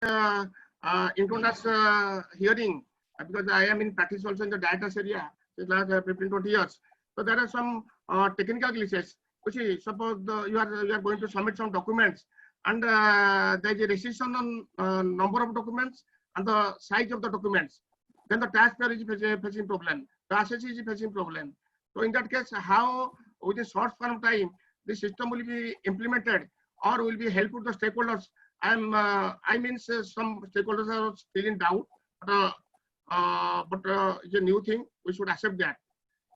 income tax hearing, because I am in practice also in the data tax area since last 15-20 years. So there are some technical glitches. You see, suppose you are going to submit some documents, and there is a restriction on number of documents and the size of the documents. Then the taxpayer is facing problem. The assessor is facing problem. So in that case, how within short span of time the system will be implemented or will be helpful to stakeholders? I mean, some stakeholders are still in doubt, but it's a new thing. We should accept that.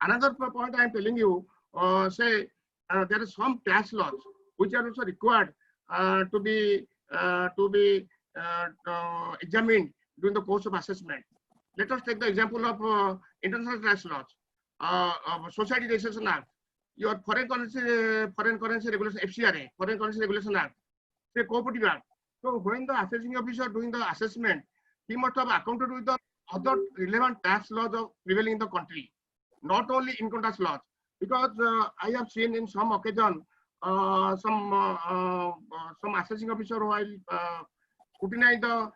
Another point I am telling you, there are some tax laws which are also required to be examined during the course of assessment. Let us take the example of international tax laws, Society Registration Act, your Foreign Currency Regulation (FCRA), Foreign Currency Regulation Act, say Cooperative Act. So when the assessing officer doing the assessment, he must have accounted with the other relevant tax laws of prevailing in the country, not only income tax laws. Because I have seen in some occasion some assessing officer while scrutinize the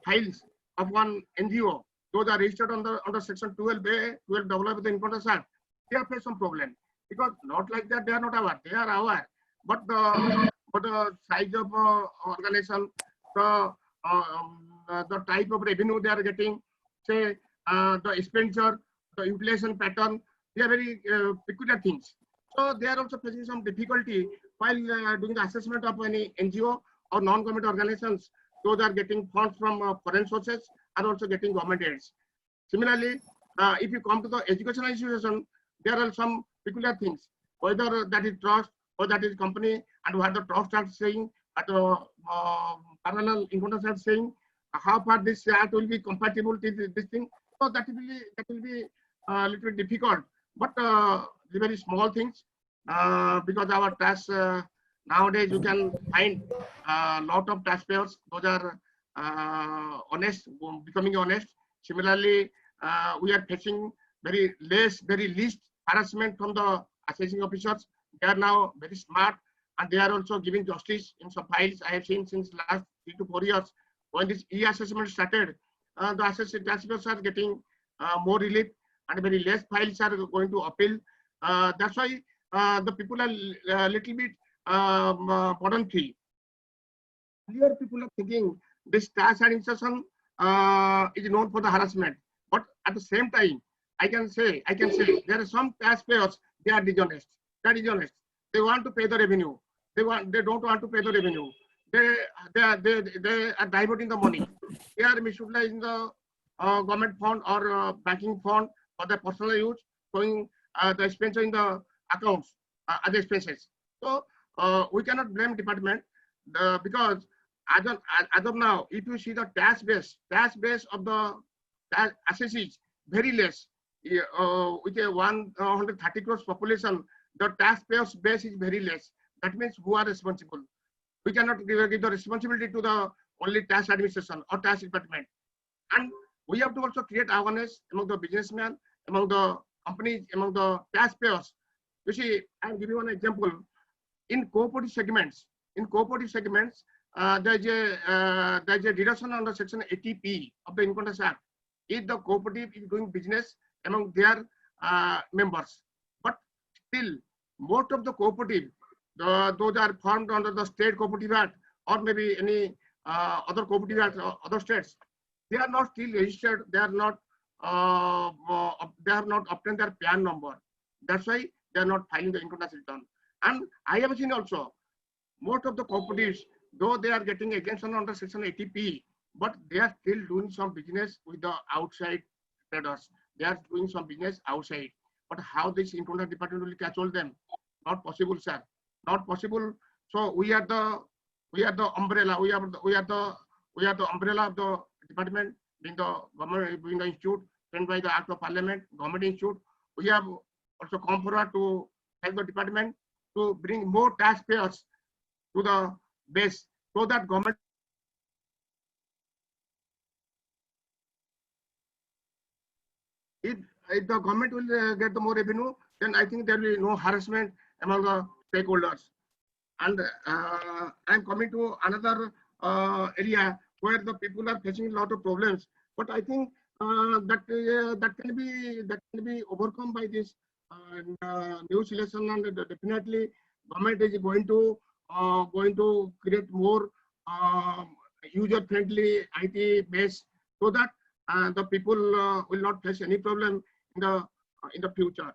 files of one NGO, those are registered under section 12A, 12AA of the Income Tax Act, they have faced some problem. Because not like that, they are not aware, they are aware. But the size of organization, the type of revenue they are getting, say the expenditure, the inflation pattern, they are very peculiar things. So they are also facing some difficulty while doing the assessment of any NGO or non-government organizations. Those are getting funds from foreign sources and also getting government aids. Similarly, if you come to the educational institution, there are some peculiar things, whether that is trust or that is company, and what the trust are saying, at the parallel income tax are saying, how far this act will be compatible with this thing. So that will be a little bit difficult. But the very small things, because our tax nowadays you can find a lot of taxpayers, those are honest, becoming honest. Similarly, we are facing very least harassment from the assessing officers. They are now very smart, and they are also giving justice in some files. I have seen since last 3 to 4 years, when this e-assessment started, the assessing taxpayers are getting more relief, and very less files are going to appeal. That's why the people are little bit burden free. Earlier, people are thinking this tax administration is known for the harassment, but at the same time, I can say there are some taxpayers, they are dishonest. They want to pay the revenue. They don't want to pay the revenue. They are diverting the money. They are misutilizing the government fund or banking fund for their personal use, showing the expense in the accounts as expenses. So we cannot blame department because as of now, if you see the tax base of the tax assessees very less. With a 130 crores population, the taxpayers base is very less. That means who are responsible? We cannot give the responsibility to the only tax administration or tax department. And we have to also create awareness among the businessmen, among the companies, among the taxpayers. You see, I'll give you one example. In cooperative segments, there's a deduction under section 80P of the Income Tax Act. If the cooperative is doing business among their members, but still most of the cooperative, those are formed under the State Cooperative Act or maybe any other cooperative act or other states, they are not still registered. They are not they have not obtained their PAN number. That's why they are not filing the income tax return. And I have seen also most of the cooperatives, though they are getting exemption under section 80P, but they are still doing some business with the outside traders. They are doing some business outside. But how this income tax department will catch all them? Not possible, sir. Not possible. So we are the umbrella. We are the umbrella of the department, being the government, being the institute sent by the Act of Parliament, government institute. We have also come forward to help the department to bring more taxpayers to the base, so that government. If the government will get the more revenue, then I think there will be no harassment among the stakeholders. And I'm coming to another area where the people are facing a lot of problems. But I think that can be overcome by this new selection, and definitely government is going to create more user-friendly IT base, so that the people will not face any problem in the future.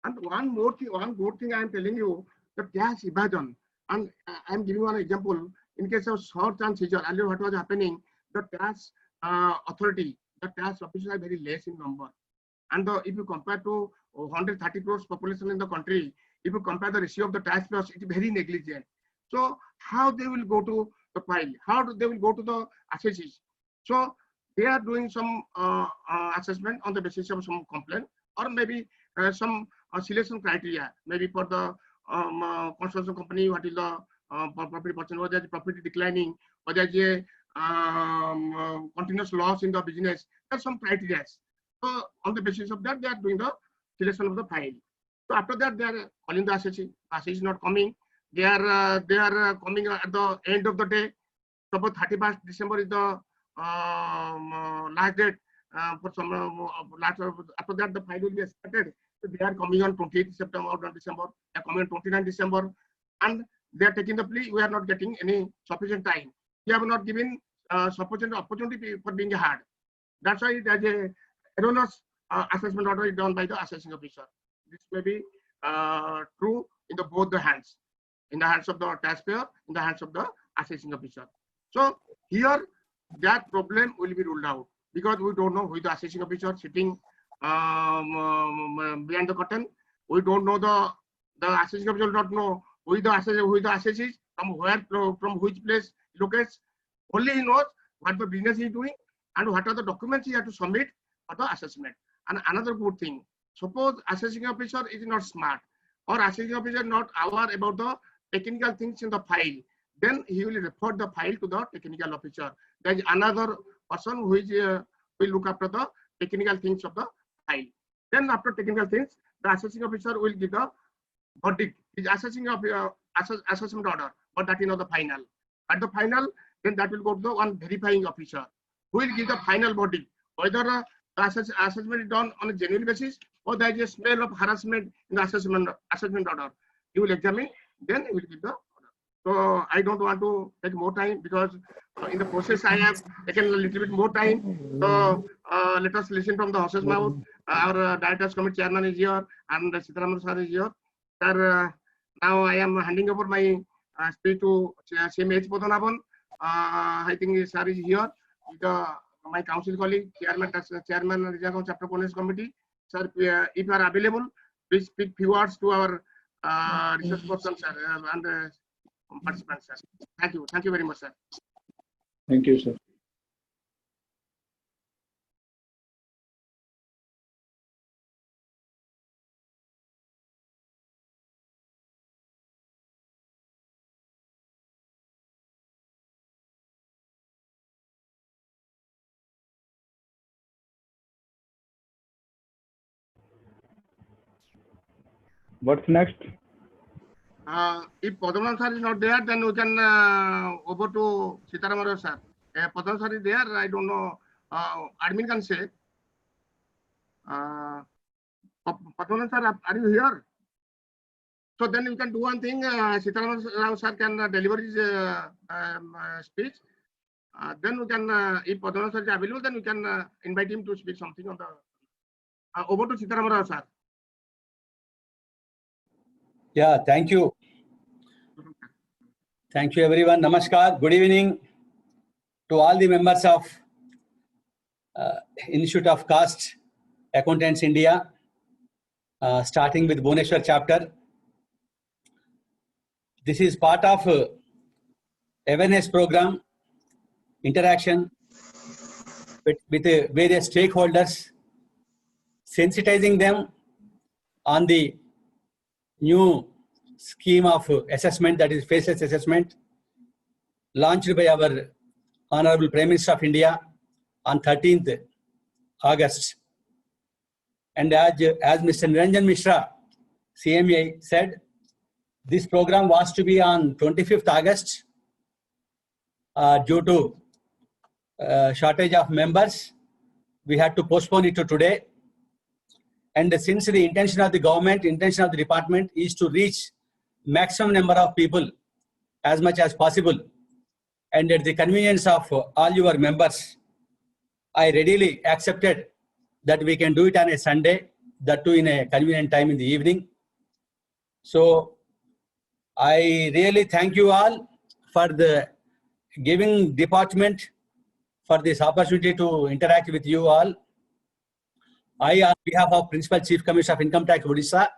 And one more thing I am telling you, the tax evasion. And I am giving one example. In case of search and seizure, earlier what was happening, the tax authority, the tax officers are very less in number. And if you compare to 130 crores population in the country, if you compare the ratio of the taxpayers, it is very negligent. So how they will go to the file? How they will go to the assessees? So they are doing some assessment on the basis of some complaint, or maybe some selection criteria, maybe for the construction company, what is the property percent, whether the profit declining, whether there is a continuous loss in the business. There are some criteria. So on the basis of that, they are doing the selection of the file. So after that, they are calling the assessee. Assessee is not coming. They are coming at the end of the day. Suppose 31st December is the last date for some after that the file will be started. So they are coming on 28th September or December. They are coming on 29th December, and they are taking the plea. We are not getting any sufficient time. We have not given sufficient opportunity for being heard. That's why there's a erroneous assessment order is done by the assessing officer. This may be true in both the hands, in the hands of the taxpayer, in the hands of the assessing officer. So here that problem will be ruled out, because we don't know who is the assessing officer sitting behind the curtain. We don't know the assessing officer will not know who is the assessee, from which place locates. Only he knows what the business he is doing and what are the documents he has to submit for the assessment. And another good thing, suppose assessing officer is not smart, or assessing officer not aware about the technical things in the file, then he will refer the file to the technical officer. There is another person who is will look after the technical things of the file. Then after technical things, the assessing officer will give the verdict. His assessing of assessment order, but that is not the final. At the final, then that will go to the one verifying officer, who will give the final verdict, whether the assessment is done on a genuine basis, or there is a smell of harassment in the assessment order. He will examine, then he will give the order. So I don't want to take more time, because in the process I have taken a little bit more time. So let us listen from the horse's mouth. Our Directors Committee Chairman is here, and Sitaraman sir is here. Sir, now I am handing over my speech to CMH Padmanabhan. I think sir is here. My council colleague, Chairman Rizagaon Chapter Coordination Committee. Sir, if you are available, please speak few words to our research person, sir, and participants, sir. Thank you. Thank you very much, sir. Thank you, sir. What's next? If Padmanabhan sir is not there, then we can over to Sitaraman sir. Padmanabhan sir is there. I don't know. Admin can say. Padmanabhan sir, are you here? So then you can do one thing. Sitaraman sir can deliver his speech. Then we can, if Padmanabhan sir is available, then we can invite him to speak something on the. Over to Sitaraman sir. Yeah, thank you. Thank you, everyone. Namaskar. Good evening to all the members of Institute of Cost Accountants India, starting with Bhubaneswar chapter. This is part of awareness program, interaction with various stakeholders, sensitizing them on the new scheme of assessment, that is faceless assessment, launched by our Honorable Prime Minister of India on 13th August. And as Mr. Niranjan Mishra, CMA, said, this program was to be on 25th August, due to shortage of members, we had to postpone it to today. And since the intention of the government, intention of the department is to reach maximum number of people as much as possible, and at the convenience of all your members, I readily accepted that we can do it on a Sunday, that too in a convenient time in the evening. So I really thank you all for the giving department for this opportunity to interact with you all. I, on behalf of Principal Chief Commissioner of Income Tax Odisha,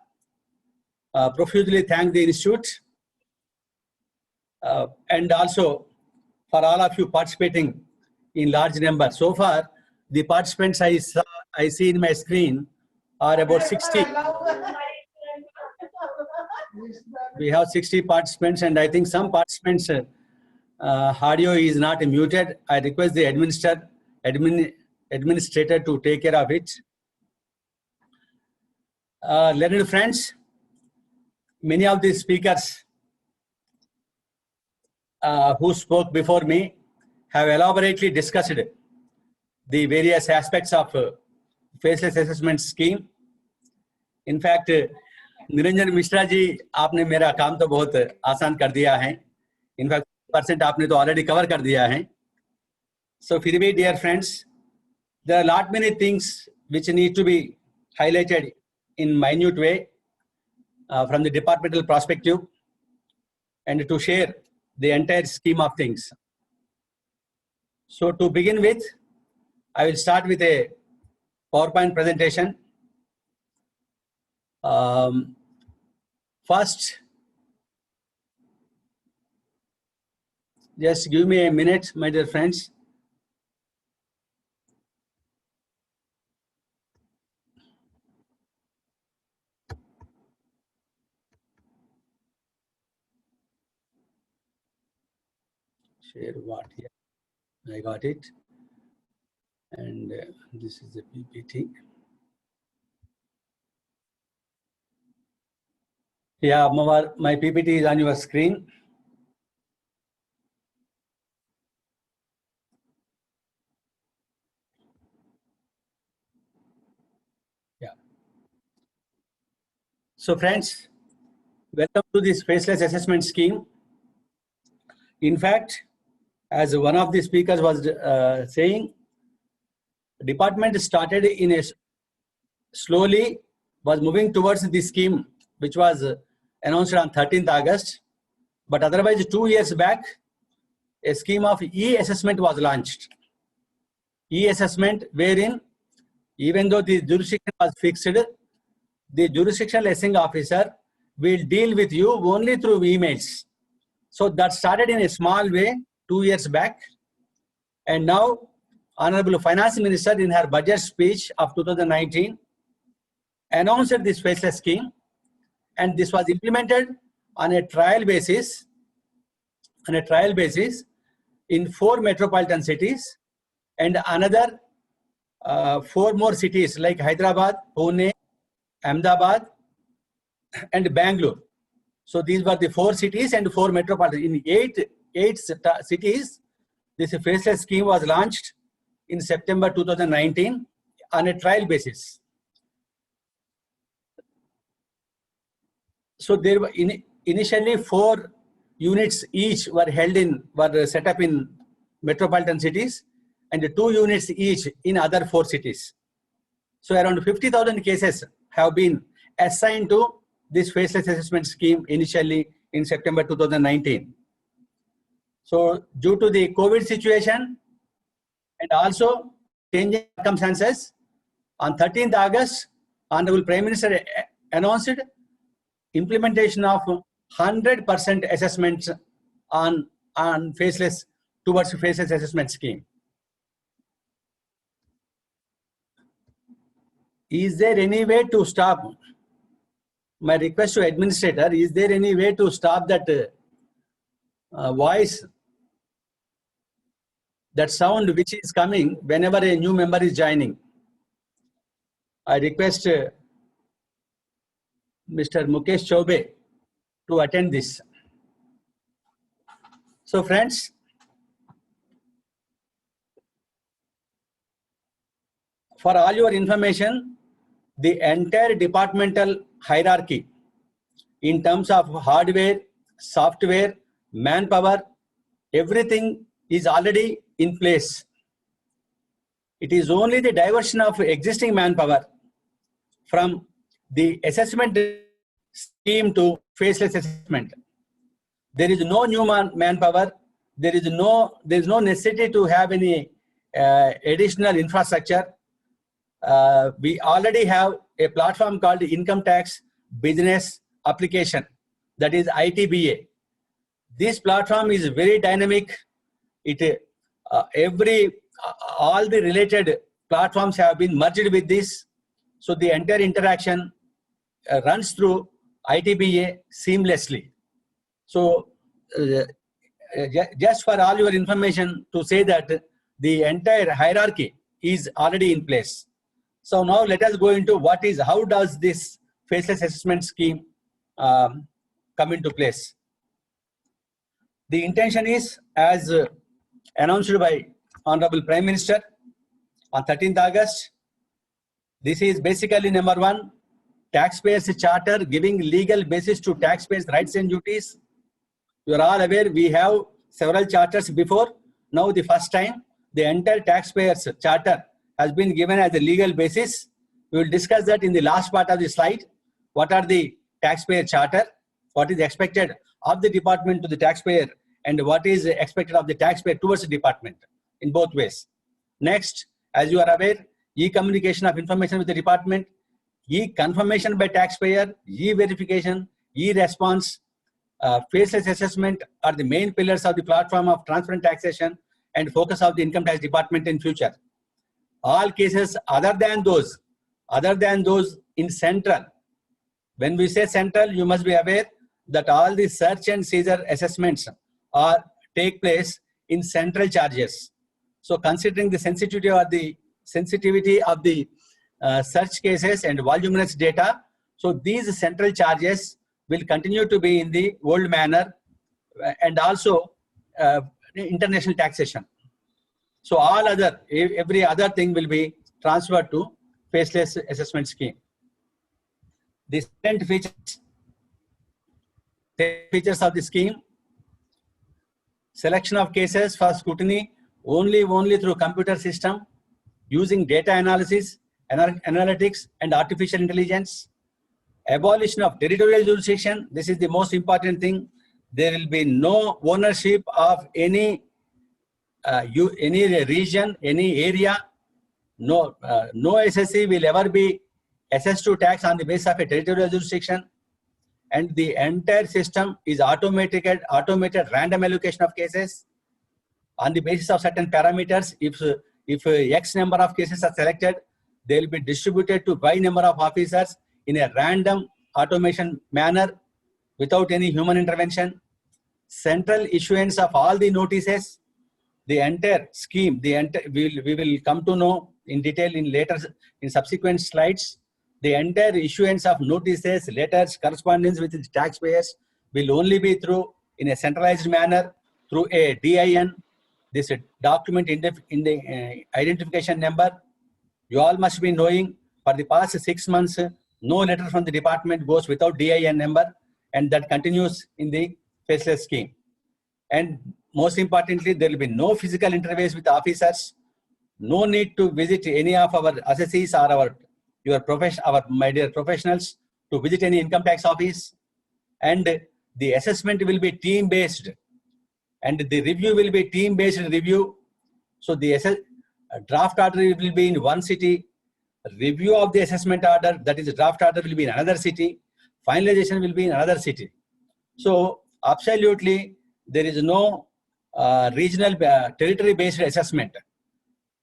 profusely thank the institute and also for all of you participating in large number. So far, the participants I see in my screen are about 60. We have 60 participants, and I think some participants audio is not muted. I request the administrator to take care of it. Learned friends, many of the speakers who spoke before me have elaborately discussed the various aspects of faceless assessment scheme. In fact, Niranjan Mishra ji, आपने मेरा काम तो बहुत आसान कर दिया है. In fact, % आपने तो already cover कर दिया है. So, फिर भी, dear friends, there are lot many things which need to be highlighted in minute way from the departmental perspective, and to share the entire scheme of things. So to begin with, I will start with a PowerPoint presentation. First, just give me a minute, my dear friends. Share what here? I got it. And this is the PPT. Yeah, my PPT is on your screen. Yeah. So friends, welcome to this faceless assessment scheme. In fact, as one of the speakers was saying, department started in a slowly was moving towards the scheme which was announced on 13th August. But otherwise, 2 years back, a scheme of e-assessment was launched. E-assessment wherein, even though the jurisdiction was fixed, the jurisdictional assessing officer will deal with you only through emails. So that started in a small way 2 years back. And now, Honorable Finance Minister in her budget speech of 2019 announced this faceless scheme, and this was implemented on a trial basis, in 4 metropolitan cities, and another 4 more cities like Hyderabad, Pune, Ahmedabad, and Bangalore. So these were the 4 cities and 4 metropolitan. In 8 cities, this faceless scheme was launched in September 2019 on a trial basis. So there were initially 4 units each were set up in metropolitan cities, and 2 units each in other 4 cities. So around 50,000 cases have been assigned to this faceless assessment scheme initially in September 2019. So due to the COVID situation and also changing circumstances, on 13th August, Honorable Prime Minister announced implementation of 100% assessments on faceless towards faceless assessment scheme. Is there any way to stop? My request to administrator, is there any way to stop that voice, that sound which is coming whenever a new member is joining? I request Mr. Mukesh Chaubey to attend this. So friends, for all your information, the entire departmental hierarchy in terms of hardware, software, manpower, everything is already in place. It is only the diversion of existing manpower from the assessment scheme to faceless assessment. There is no new manpower. There is no necessity to have any additional infrastructure. We already have a platform called Income Tax Business Application, that is ITBA. This platform is very dynamic. All the related platforms have been merged with this, so the entire interaction runs through ITBA seamlessly. So just for all your information to say that the entire hierarchy is already in place. So now let us go into how does this faceless assessment scheme come into place. The intention is, as announced by Honorable Prime Minister on 13th August, this is basically number one, taxpayers charter giving legal basis to taxpayers' rights and duties. You are all aware we have several charters before. Now the first time the entire taxpayers charter has been given as a legal basis. We will discuss that in the last part of the slide. What are the taxpayer charter? What is expected of the department to the taxpayer, and what is expected of the taxpayer towards the department in both ways. Next, as you are aware, e-communication of information with the department, e-confirmation by taxpayer, e-verification, e-response, faceless assessment are the main pillars of the platform of transparent taxation and focus of the income tax department in future. All cases other than those in central. When we say central, you must be aware that all the search and seizure assessments take place in central charges. So considering the sensitivity of the search cases and voluminous data, so these central charges will continue to be in the old manner, and also international taxation. So every other thing will be transferred to faceless assessment scheme. The second features of the scheme: selection of cases for scrutiny only through computer system using data analysis, analytics and artificial intelligence. Abolition of territorial jurisdiction. This is the most important thing. There will be no ownership of any region, any area. No SSC will ever be assessed to tax on the basis of a territorial jurisdiction. And the entire system is automated random allocation of cases on the basis of certain parameters. If X number of cases are selected, they will be distributed to Y number of officers in a random automation manner without any human intervention. Central issuance of all the notices, the entire scheme, we will come to know in detail in subsequent slides. The entire issuance of notices, letters, correspondence with the taxpayers will only be in a centralized manner through a DIN, this document in the identification number. You all must be knowing, for the past 6 months, no letter from the department goes without DIN number, and that continues in the faceless scheme. And most importantly, there will be no physical interface with officers, no need to visit any of our assessees or my dear professionals to visit any income tax office, and the assessment will be team based, and the review will be team based review. So the draft order will be in one city, review of the assessment order, that is draft order, will be in another city, finalization will be in another city. So absolutely there is no regional territory based assessment.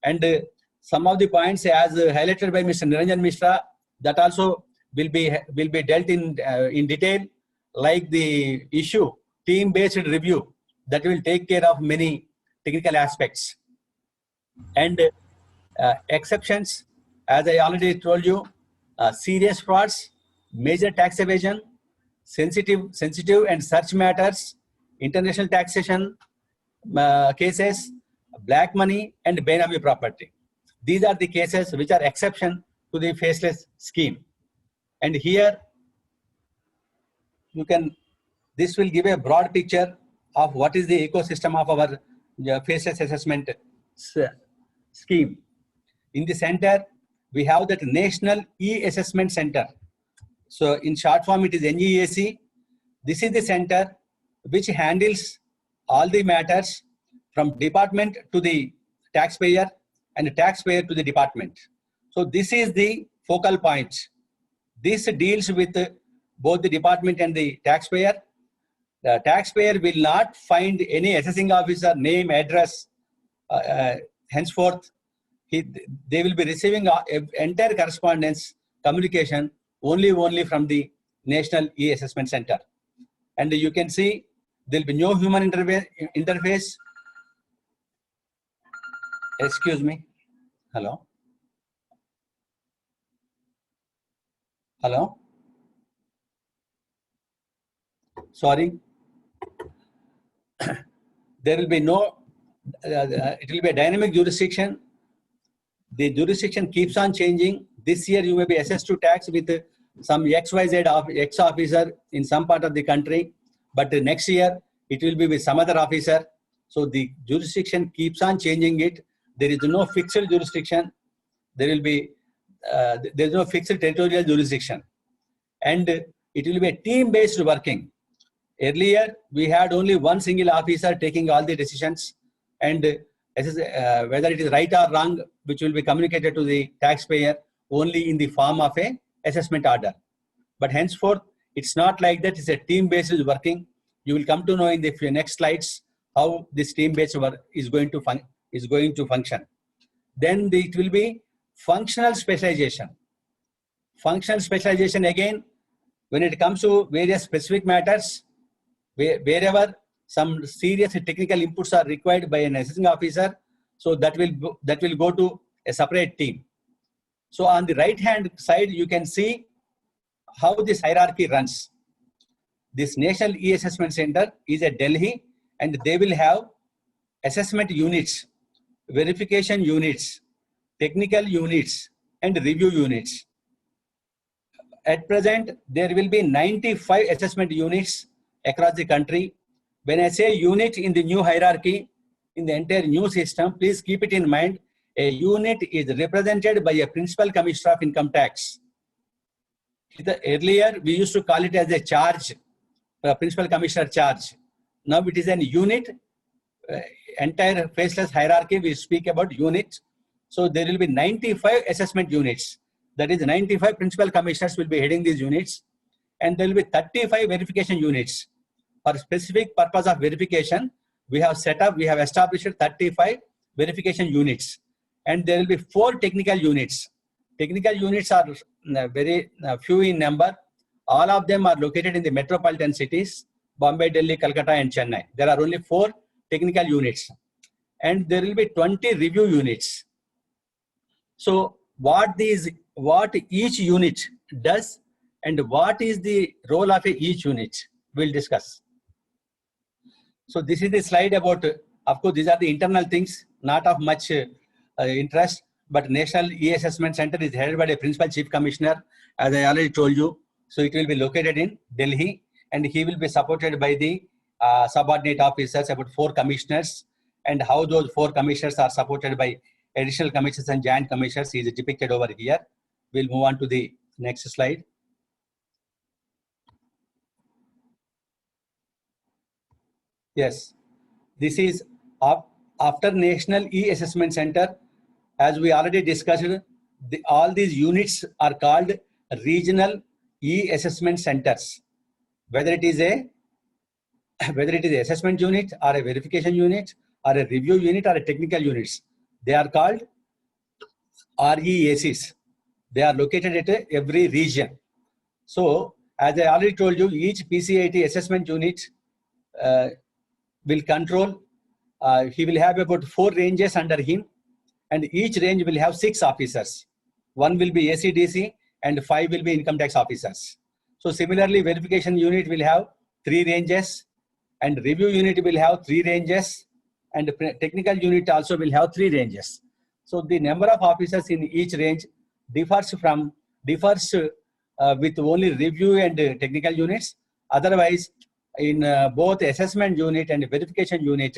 And some of the points as highlighted by Mr. Niranjan Mishra, that also will be dealt in detail, like the issue team based review, that will take care of many technical aspects. And exceptions, as I already told you, serious frauds, major tax evasion, sensitive and search matters, international taxation cases, black money and benami property. These are the cases which are exception to the faceless scheme. And here you can, this will give a broad picture of what is the ecosystem of our faceless assessment scheme. In the center, we have that National E-Assessment Center. So in short form, it is NEAC. This is the center which handles all the matters from department to the taxpayer and the taxpayer to the department. So this is the focal point. This deals with both the department and the taxpayer. The taxpayer will not find any assessing officer name, address, henceforth. They will be receiving entire correspondence, communication only from the National E-Assessment Center. And you can see there will be no human interface. Excuse me. Hello. Hello. Sorry. There will be no, it will be a dynamic jurisdiction. The jurisdiction keeps on changing. This year you may be assessed to tax with some XYZ X officer in some part of the country, but next year it will be with some other officer. So the jurisdiction keeps on changing it. There is no fixed jurisdiction. There will be, there is no fixed territorial jurisdiction. And it will be a team-based working. Earlier, we had only one single officer taking all the decisions, and whether it is right or wrong, which will be communicated to the taxpayer only in the form of a assessment order. But henceforth, it's not like that. It's a team-based working. You will come to know in the next slides how this team-based work is going to function. Then it will be functional specialization. Functional specialization, again, when it comes to various specific matters, wherever some serious technical inputs are required by an assessing officer, so that will go to a separate team. So on the right hand side, you can see how this hierarchy runs. This National E-Assessment Center is at Delhi, and they will have assessment units, verification units, technical units, and review units. At present, there will be 95 assessment units across the country. When I say unit in the new hierarchy, in the entire new system, please keep it in mind, a unit is represented by a principal commissioner of income tax. Earlier, we used to call it as a charge, principal commissioner charge. Now it is an unit, entire faceless hierarchy, we speak about unit. So there will be 95 assessment units. That is 95 principal commissioners will be heading these units. And there will be 35 verification units. For specific purpose of verification, we have established 35 verification units. And there will be 4 technical units. Technical units are very few in number. All of them are located in the metropolitan cities, Bombay, Delhi, Calcutta, and Chennai. There are only 4 technical units. And there will be 20 review units. So what each unit does and what is the role of each unit, we'll discuss. So this is the slide about, of course, these are the internal things, not of much interest, but National E-Assessment Center is headed by the Principal Chief Commissioner, as I already told you. So it will be located in Delhi, and he will be supported by the subordinate officers, about 4 commissioners, and how those 4 commissioners are supported by additional commissioners and joint commissioners is depicted over here. We'll move on to the next slide. Yes, this is after National E-Assessment Center. As we already discussed, all these units are called regional E-Assessment Centers. Whether it is an assessment unit or a verification unit or a review unit or a technical units, they are called REACs. They are located at every region. So, as I already told you, each PCIT assessment unit will control, he will have about 4 ranges under him, and each range will have 6 officers. 1 will be ACDC and 5 will be income tax officers. So similarly, verification unit will have 3 ranges, and review unit will have 3 ranges, and technical unit also will have 3 ranges. So the number of officers in each range differs with only review and technical units. Otherwise, in both assessment unit and verification unit,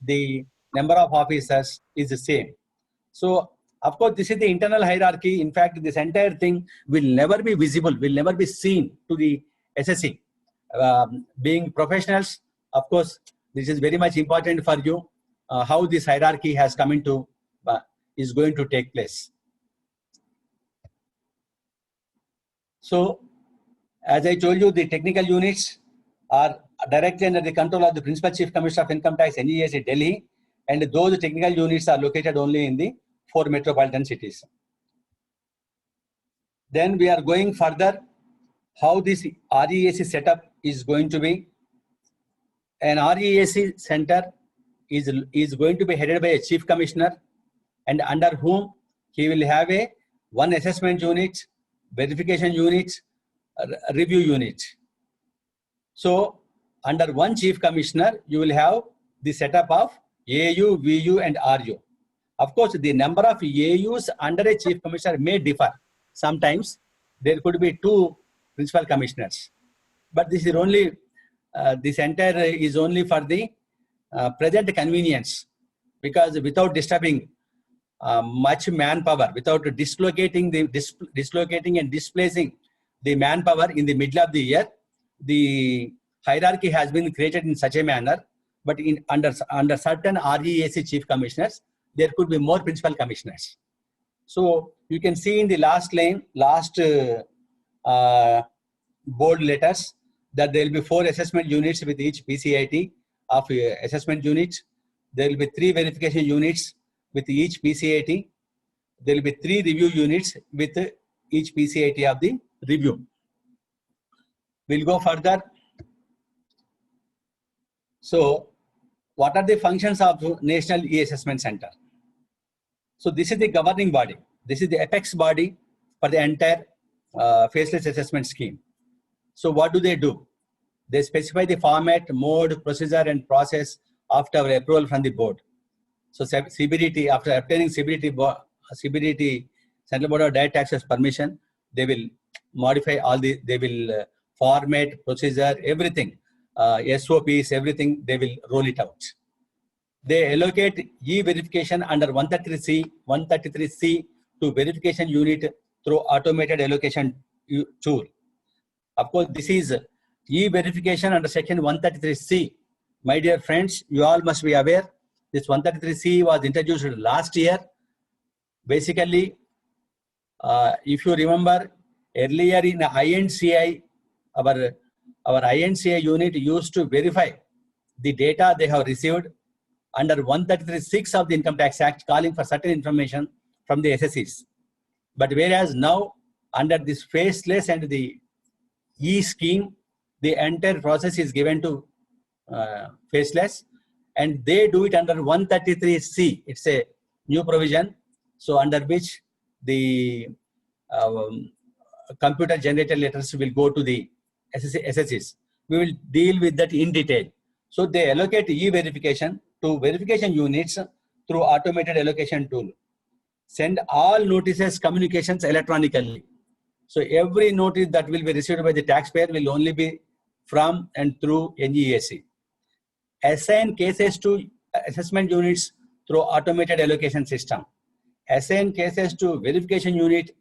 the number of officers is the same. So, of course, this is the internal hierarchy. In fact, this entire thing will never be visible, will never be seen to the SSC. Being professionals, of course, this is very much important for you, how this hierarchy has come into, is going to take place. So, as I told you, the technical units are directly under the control of the Principal Chief Commissioner of Income Tax, NESE, Delhi, and those technical units are located only in the 4 metropolitan cities. Then we are going further, how this REAC setup is going to be. An REAC center is going to be headed by a Chief Commissioner, and under whom he will have one assessment unit, verification unit, review unit. So under one Chief Commissioner, you will have the setup of AU, VU, and RU. Of course, the number of AUs under a Chief Commissioner may differ. Sometimes there could be 2 Principal Commissioners, but this is only this entire is only for the present convenience, because without disturbing much manpower, without dislocating and displacing the manpower in the middle of the year, the hierarchy has been created in such a manner. But under certain REAC Chief Commissioners, there could be more Principal Commissioners. So you can see in the last line, bold letters, that there will be 4 assessment units with each PCIT of assessment units. There will be 3 verification units with each PCIT. There will be 3 review units with each PCIT of the review. We'll go further. So, what are the functions of National E-Assessment Center? So, this is the governing body. This is the apex body for the entire faceless assessment scheme. So, what do? They specify the format, mode, procedure, and process after approval from the board. So, CBDT, after obtaining CBDT, Central Board of Direct Taxes permission, they will modify they will format, procedure, everything, SOPs, everything, they will roll it out. They allocate e-verification under 133C to verification unit through automated allocation tool. Of course, this is e-verification under section 133C. My dear friends, you all must be aware, this 133C was introduced last year. Basically, if you remember, earlier in INCI, our INCI unit used to verify the data they have received under 133(6) of the Income Tax Act, calling for certain information from the SSEs. But whereas now, under this faceless and the e-scheme, the entire process is given to faceless, and they do it under 133C. It's a new provision, so under which the computer generated letters will go to the SSEs. We will deal with that in detail. So they allocate e-verification to verification units through automated allocation tool. Send all notices, communications electronically. So every notice that will be received by the taxpayer will only be from and through NESE. Assign cases to assessment units through automated allocation system. Assign cases to verification unit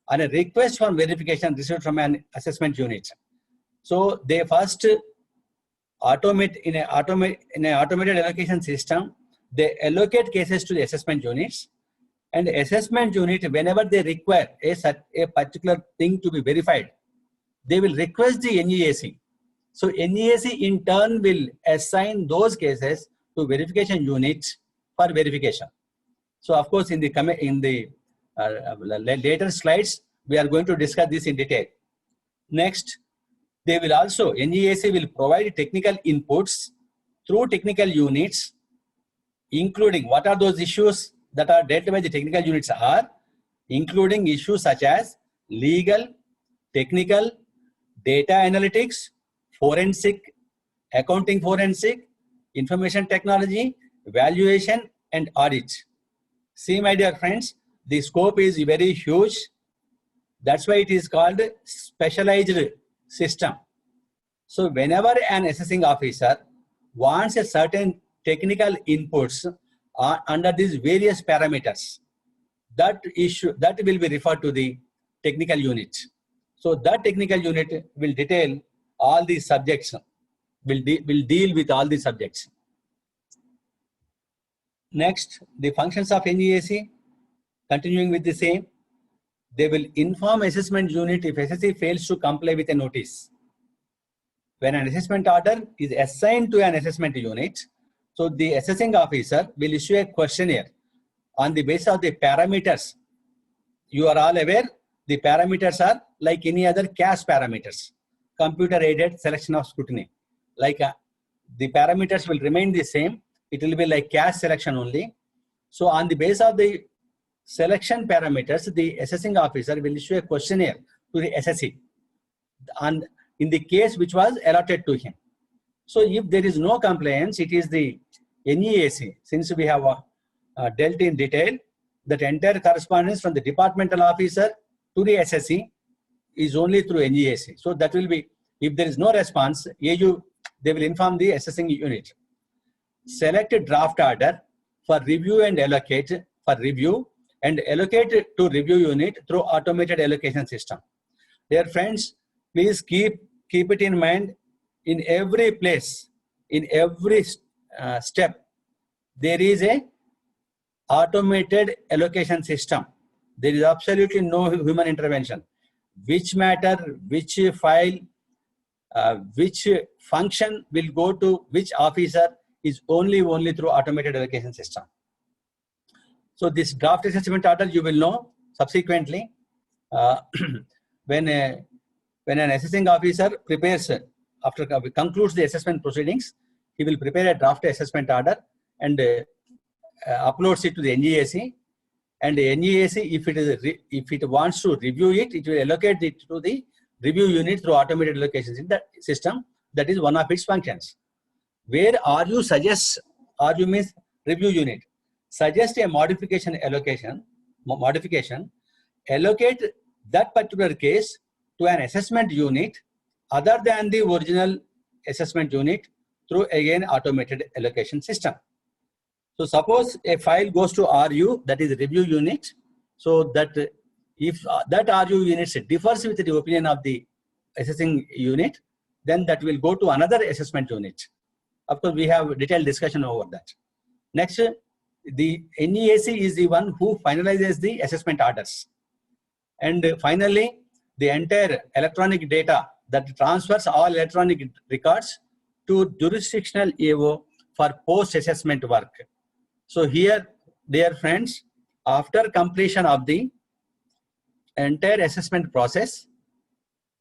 on a request for verification received from an assessment unit. So they first automate in an automated allocation system. They allocate cases to the assessment units, and assessment unit, whenever they require a particular thing to be verified, they will request the NESE. So NESE in turn will assign those cases to verification units for verification. So of course, in the later slides, we are going to discuss this in detail. Next, they will also, NESE will provide technical inputs through technical units, including what are those issues that are dealt by the technical units are, including issues such as legal, technical, data analytics, forensic, accounting forensic, information technology, valuation, and audit. See, my dear friends, the scope is very huge. That's why it is called specialized system. So whenever an assessing officer wants a certain technical inputs under these various parameters, that will be referred to the technical unit. So that technical unit will detail all these subjects, will deal with all these subjects. Next, the functions of NEAC, continuing with the same. They will inform assessment unit if SSC fails to comply with a notice. When an assessment order is assigned to an assessment unit, so the assessing officer will issue a questionnaire on the basis of the parameters. You are all aware, the parameters are like any other CAS parameters, computer aided selection of scrutiny. Like the parameters will remain the same. It will be like CAS selection only. So on the basis of the selection parameters, the assessing officer will issue a questionnaire to the SSC and in the case which was allotted to him. So if there is no compliance, it is the NEAC. Since we have dealt in detail, that entire correspondence from the departmental officer to the SSC is only through NEAC. So that will be, if there is no response, AU, they will inform the assessing unit. Select a draft order for review and allocate for review and allocate to review unit through automated allocation system. Dear friends, please keep it in mind. In every place, in every step, there is a automated allocation system. There is absolutely no human intervention. Which matter, which file, which function will go to which officer is only through automated allocation system. So this draft assessment order, you will know subsequently when an assessing officer prepares, after concludes the assessment proceedings, he will prepare a draft assessment order and uploads it to the NEAC. And the NEAC, if it wants to review it, it will allocate it to the review unit through automated allocations in the system. That is one of its functions. Where RU suggests, RU means review unit, suggest a modification, allocate that particular case to an assessment unit other than the original assessment unit through again automated allocation system. So suppose a file goes to RU, that is review unit, so that if that RU unit differs with the opinion of the assessing unit, then that will go to another assessment unit. Of course, we have detailed discussion over that. Next, the NEAC is the one who finalizes the assessment orders. And finally, the entire electronic data that transfers all electronic records to jurisdictional AO for post-assessment work. So here, dear friends, after completion of the entire assessment process,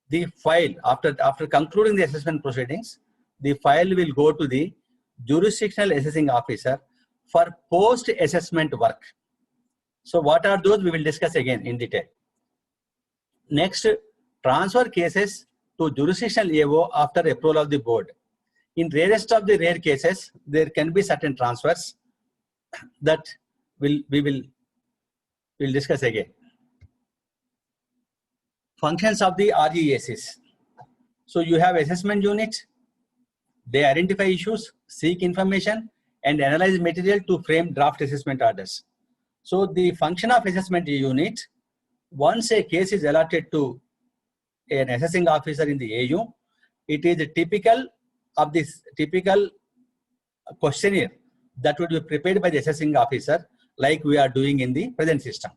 the file, after concluding the assessment proceedings, the file will go to the jurisdictional assessing officer for post-assessment work. So what are those? We will discuss again in detail. Next, transfer cases to jurisdictional AO after approval of the board. In rarest of the rare cases, there can be certain transfers that we'll discuss again. Functions of the REACs. So you have assessment unit. They identify issues, seek information, and analyze material to frame draft assessment orders. So the function of assessment unit, once a case is allotted to an assessing officer in the AU, it is typical of this typical questionnaire that would be prepared by the assessing officer, like we are doing in the present system.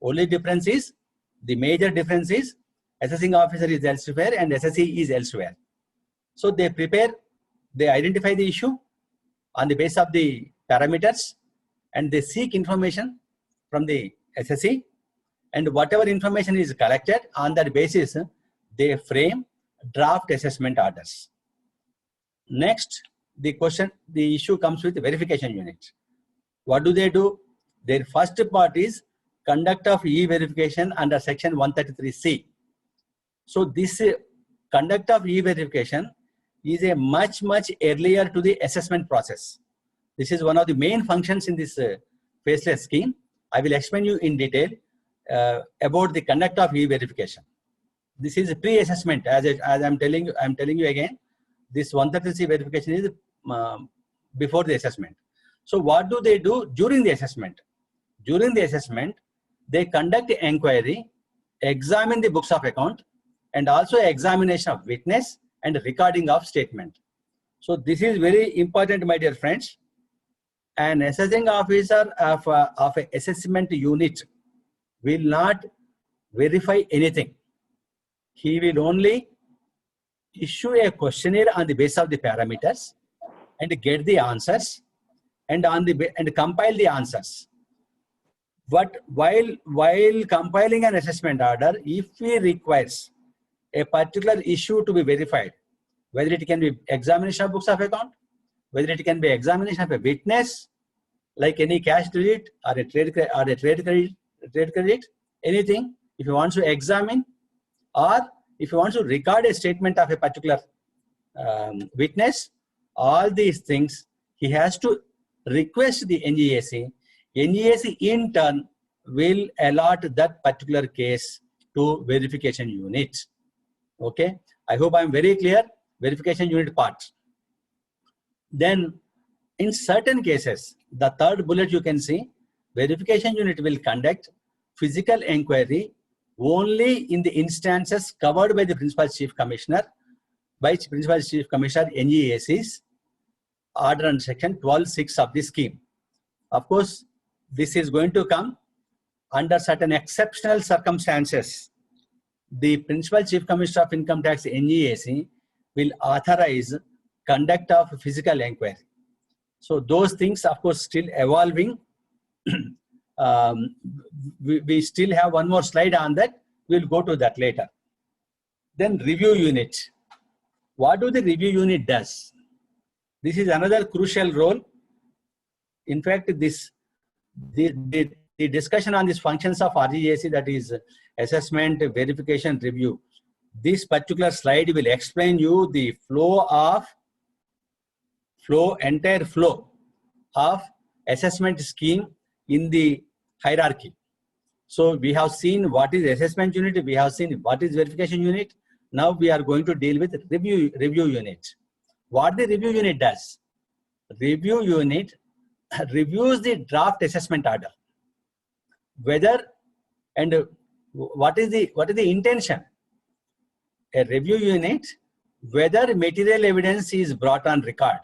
Only difference is, the major difference is, assessing officer is elsewhere and SSC is elsewhere. So they prepare, they identify the issue on the basis of the parameters, and they seek information from the SSC, and whatever information is collected, on that basis they frame draft assessment orders. Next, the issue comes with the verification unit. What do? Their first part is conduct of e-verification under section 133C. So this conduct of e-verification is a much earlier to the assessment process. This is one of the main functions in this faceless scheme. I will explain you in detail about the conduct of e-verification. This is pre-assessment. As I'm telling you again, this 133C verification is before the assessment. So what do they do during the assessment? During the assessment, they conduct the inquiry, examine the books of account, and also examination of witness and recording of statement. So this is very important, my dear friends. An assessing officer of a assessment unit will not verify anything. He will only issue a questionnaire on the basis of the parameters and get the answers and compile the answers. But while compiling an assessment order, if he requires a particular issue to be verified, whether it can be examination of books of account, whether it can be examination of a witness, like any cash credit or a trade credit, anything, if he wants to examine, or if he wants to record a statement of a particular witness, all these things, he has to request the NGAC. NGAC in turn will allot that particular case to verification unit. Okay, I hope I'm very clear. Verification unit part. Then in certain cases, the third bullet you can see, verification unit will conduct physical inquiry only in the instances covered by the Principal Chief Commissioner, by Principal Chief Commissioner NGAC's order under section 12(6) of the scheme. Of course, this is going to come under certain exceptional circumstances. The Principal Chief Commissioner of Income Tax NGAC will authorize conduct of physical inquiry. So those things, of course, still evolving. We still have one more slide on that. We'll go to that later. Then review unit. What do the review unit does? This is another crucial role. In fact, the discussion on these functions of RGAC, that is assessment, verification, review. This particular slide will explain you the entire flow of assessment scheme in the hierarchy. So we have seen what is assessment unit, we have seen what is verification unit. Now we are going to deal with review unit. What the review unit does? Review unit reviews the draft assessment order. Whether and what is the intention? A review unit, whether material evidence is brought on record,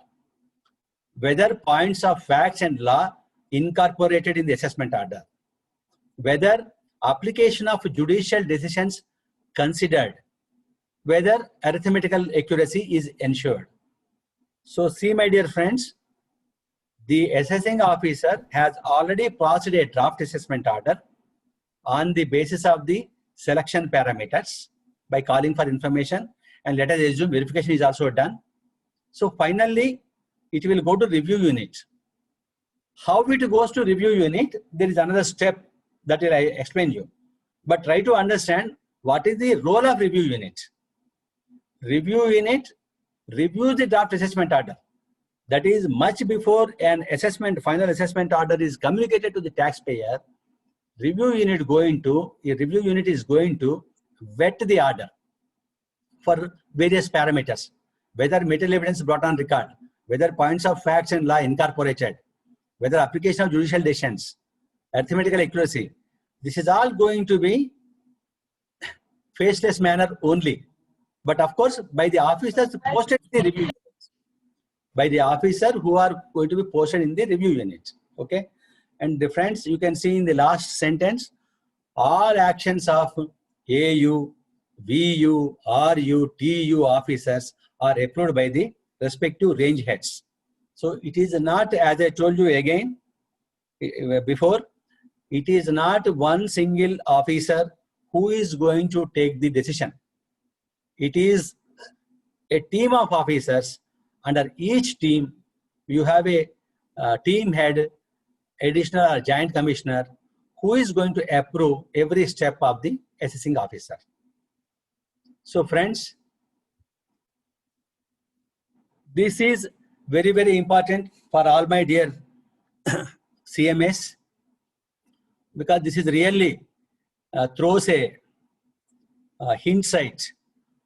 whether points of facts and law incorporated in the assessment order, whether application of judicial decisions considered, whether arithmetical accuracy is ensured. So see, my dear friends, the assessing officer has already passed a draft assessment order on the basis of the selection parameters by calling for information, and let us assume verification is also done. So finally, it will go to review unit. How it goes to review unit, there is another step that will I explain you. But try to understand what is the role of review unit. Review unit reviews the draft assessment order. That is much before an assessment, final assessment order is communicated to the taxpayer. Review unit is going to vet the order for various parameters, whether material evidence brought on record, whether points of facts and law incorporated, whether application of judicial decisions, arithmetical accuracy. This is all going to be faceless manner only. But of course, by the officers posted in the review units, by the officer who are going to be posted in the review unit. Okay. And the friends, you can see in the last sentence, all actions of AU, VU, RU, TU officers are approved by the respective range heads. So it is not, as I told you again before, it is not one single officer who is going to take the decision. It is a team of officers. Under each team, you have a team head, additional or joint commissioner, who is going to approve every step of the assessing officer. So friends, this is very, very important for all my dear CMS. because this is really throws a hindsight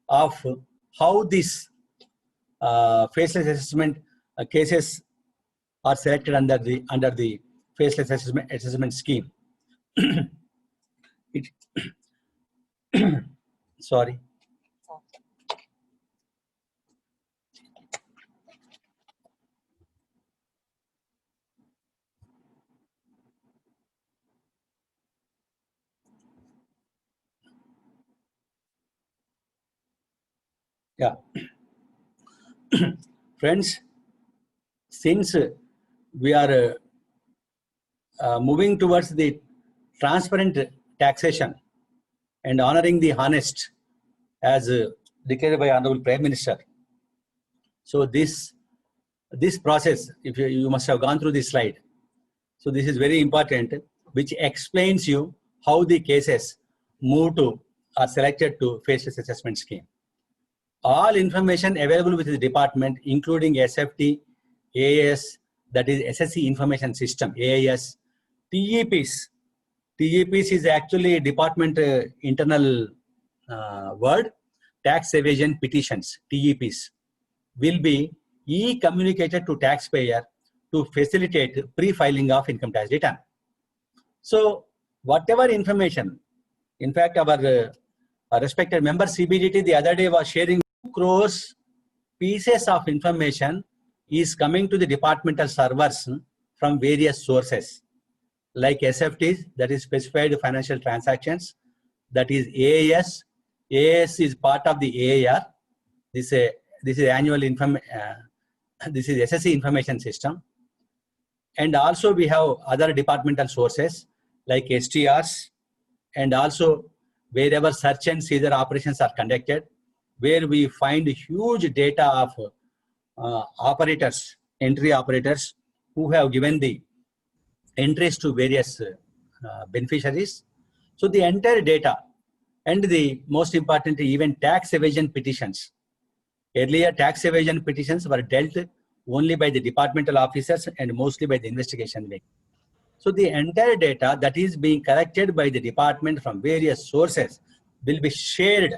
of how these faceless assessment cases are selected under the faceless assessment scheme. Sorry. Yeah. Friends, since we are moving towards the transparent taxation and honoring the honest as declared by Honorable Prime Minister. So this process, if you must have gone through this slide. So this is very important, which explains you how the cases are selected to faceless assessment scheme. All information available with the department, including SFT, AIS, that is SSC Information System, AIS, TEPs. TEPs is actually department internal word, tax evasion petitions, TEPs, will be e-communicated to taxpayer to facilitate pre-filing of income tax return. So whatever information, in fact, our respected member CBDT the other day was sharing 2 crores pieces of information is coming to the departmental servers from various sources, like SFTs, that is specified financial transactions, that is AIS. AIS is part of the AAR. This is annual this is SSC Information System. And also we have other departmental sources like STRs, and also wherever search and seizure operations are conducted, where we find huge data of operators, entry operators, who have given the entries to various beneficiaries. So the entire data, and the most important, even tax evasion petitions. Earlier, tax evasion petitions were dealt only by the departmental officers and mostly by the investigation wing. So the entire data that is being collected by the department from various sources will be shared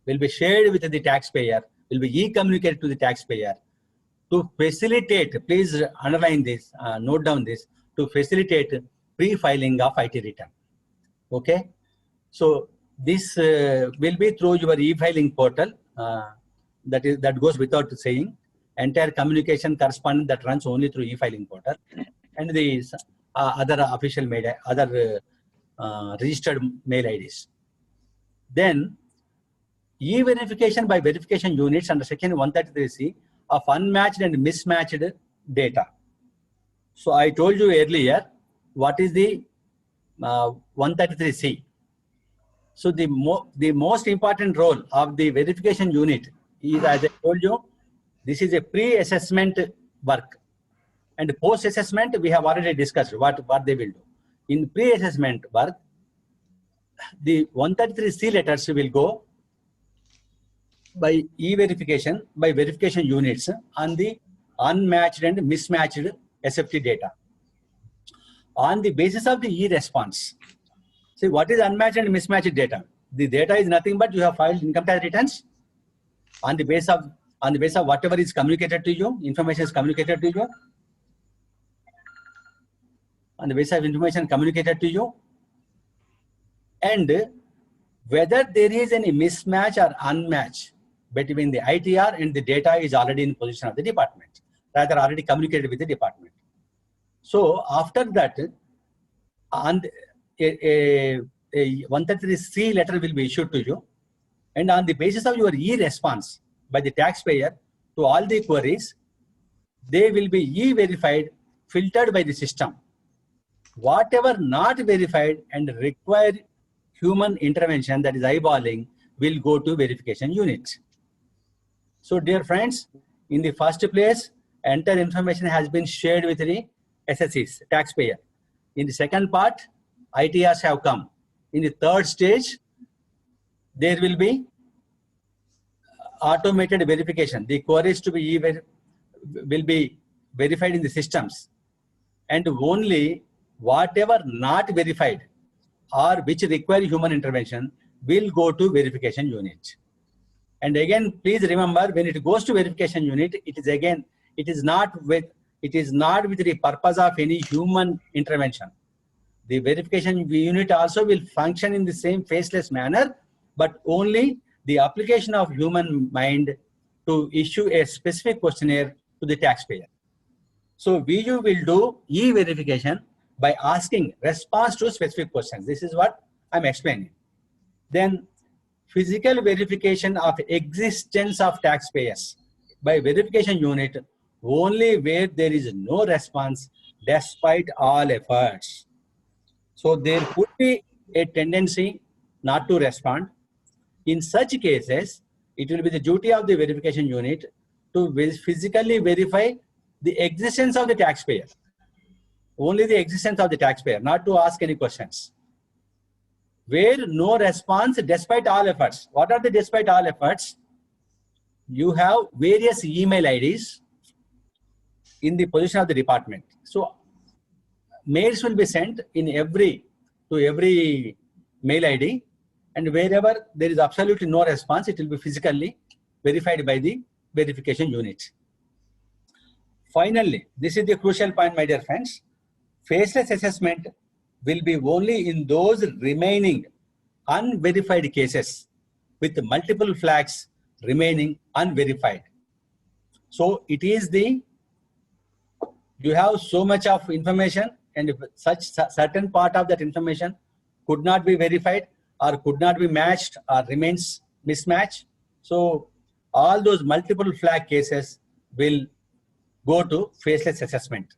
with the taxpayer, will be e-communicated to the taxpayer to facilitate, please underline this, note down this, to facilitate pre-filing of IT return. Okay? So this will be through your e-filing portal. That goes without saying. Entire communication correspondence that runs only through e-filing portal, and the other official mail, other registered mail IDs. Then e-verification by verification units under section 133C of unmatched and mismatched data. So I told you earlier what is the 133C. So the most important role of the verification unit is, as I told you, this is a pre-assessment work, and post-assessment we have already discussed what they will do. In pre-assessment work, the 133C letters will go by e-verification, by verification units on the unmatched and mismatched SFT data. On the basis of the e-response, see what is unmatched and mismatched data? The data is nothing but you have filed income tax returns on the basis of whatever is communicated to you, information is communicated to you, on the basis of information communicated to you, and whether there is any mismatch or unmatch between the ITR and the data is already in possession of the department, rather already communicated with the department. So after that, on a 133C letter will be issued to you, and on the basis of your e-response by the taxpayer to all the queries, they will be e-verified, filtered by the system. Whatever not verified and require human intervention, that is eyeballing, will go to verification units. So dear friends, in the first place, entire information has been shared with the SSCs, taxpayer. In the second part, ITRs have come. In the third stage, there will be automated verification. The queries to will be verified in the systems, and only whatever not verified or which require human intervention will go to verification unit. And again, please remember, when it goes to verification unit, it is not with the purpose of any human intervention. The verification unit also will function in the same faceless manner, but only the application of human mind to issue a specific questionnaire to the taxpayer. So VU will do e-verification by asking response to specific questions. This is what I'm explaining. Then physical verification of existence of taxpayers by verification unit only where there is no response despite all efforts. So there could be a tendency not to respond. In such cases, it will be the duty of the verification unit to physically verify the existence of the taxpayer. Only the existence of the taxpayer, not to ask any questions. Where no response despite all efforts. What are the despite all efforts? You have various email IDs in the position of the department. So mails will be sent to every mail ID, and wherever there is absolutely no response, it will be physically verified by the verification unit. Finally, this is the crucial point, my dear friends. Faceless assessment will be only in those remaining unverified cases with multiple flags remaining unverified. So it is you have so much of information, and if such certain part of that information could not be verified or could not be matched or remains mismatched. So all those multiple flag cases will go to faceless assessment.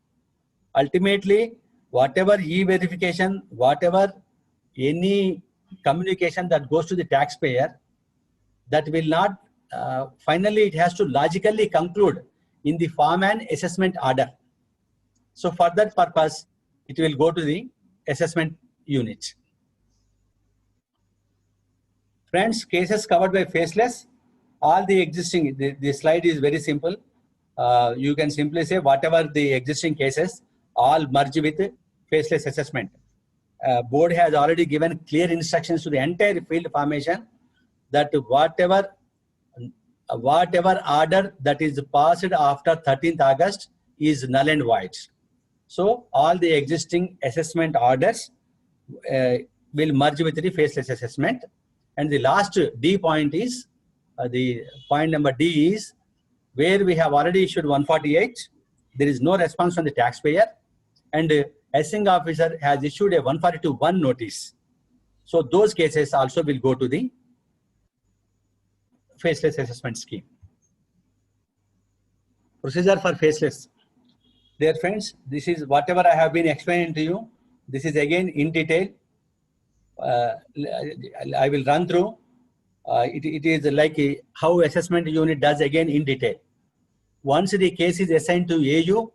Ultimately, whatever e-verification, whatever any communication that goes to the taxpayer, that will not, finally it has to logically conclude in the form and assessment order. So for that purpose, it will go to the assessment unit. Friends, cases covered by faceless, all the existing, the slide is very simple. You can simply say whatever the existing cases, all merge with faceless assessment. Board has already given clear instructions to the entire field formation that whatever order that is passed after 13th August is null and void. So all the existing assessment orders will merge with the faceless assessment. And the last D point is, the point number D is, where we have already issued 148, there is no response from the taxpayer, and assessing officer has issued a 142(1) notice. So those cases also will go to the faceless assessment scheme. Procedure for faceless. Dear friends, this is whatever I have been explaining to you. This is again in detail. I will run through. It is like how assessment unit does again in detail. Once the case is assigned to AU,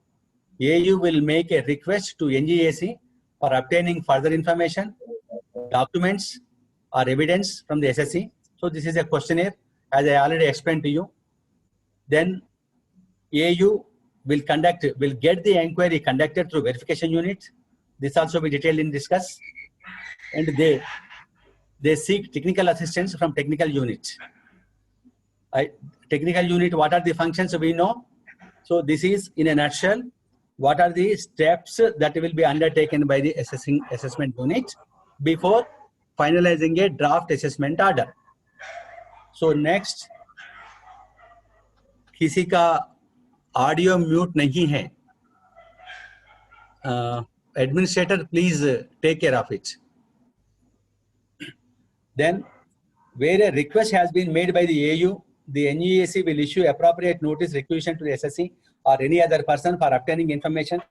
AU will make a request to NGAC for obtaining further information, documents or evidence from the SSC. So this is a questionnaire, as I already explained to you. Then AU will get the inquiry conducted through verification unit. This also be detailed in discuss. And they seek technical assistance from technical unit. Technical unit, what are the functions we know? So this is in a nutshell, what are the steps that will be undertaken by the assessment unit before finalizing a draft assessment order. So next, किसी का audio mute नहीं है. Administrator, please take care of it. Then, where a request has been made by the AU, the NGAC will issue appropriate notice requisition to the SSC or any other person for obtaining information.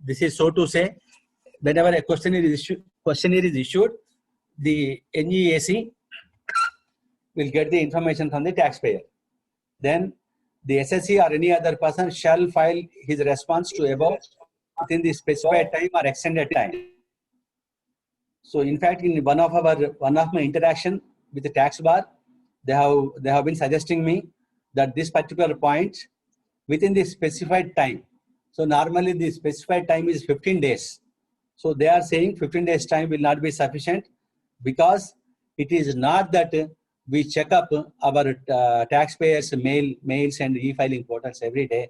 This is so to say, whenever a questionnaire is issued, the NGAC will get the information from the taxpayer. Then the SSC or any other person shall file his response to above within the specified time or extended time. So in fact, in one of my interaction with the tax bar, they have been suggesting me that this particular point within the specified time. So normally the specified time is 15 days. So they are saying 15 days time will not be sufficient, because it is not that we check up our taxpayers' mails and e-filing portals every day,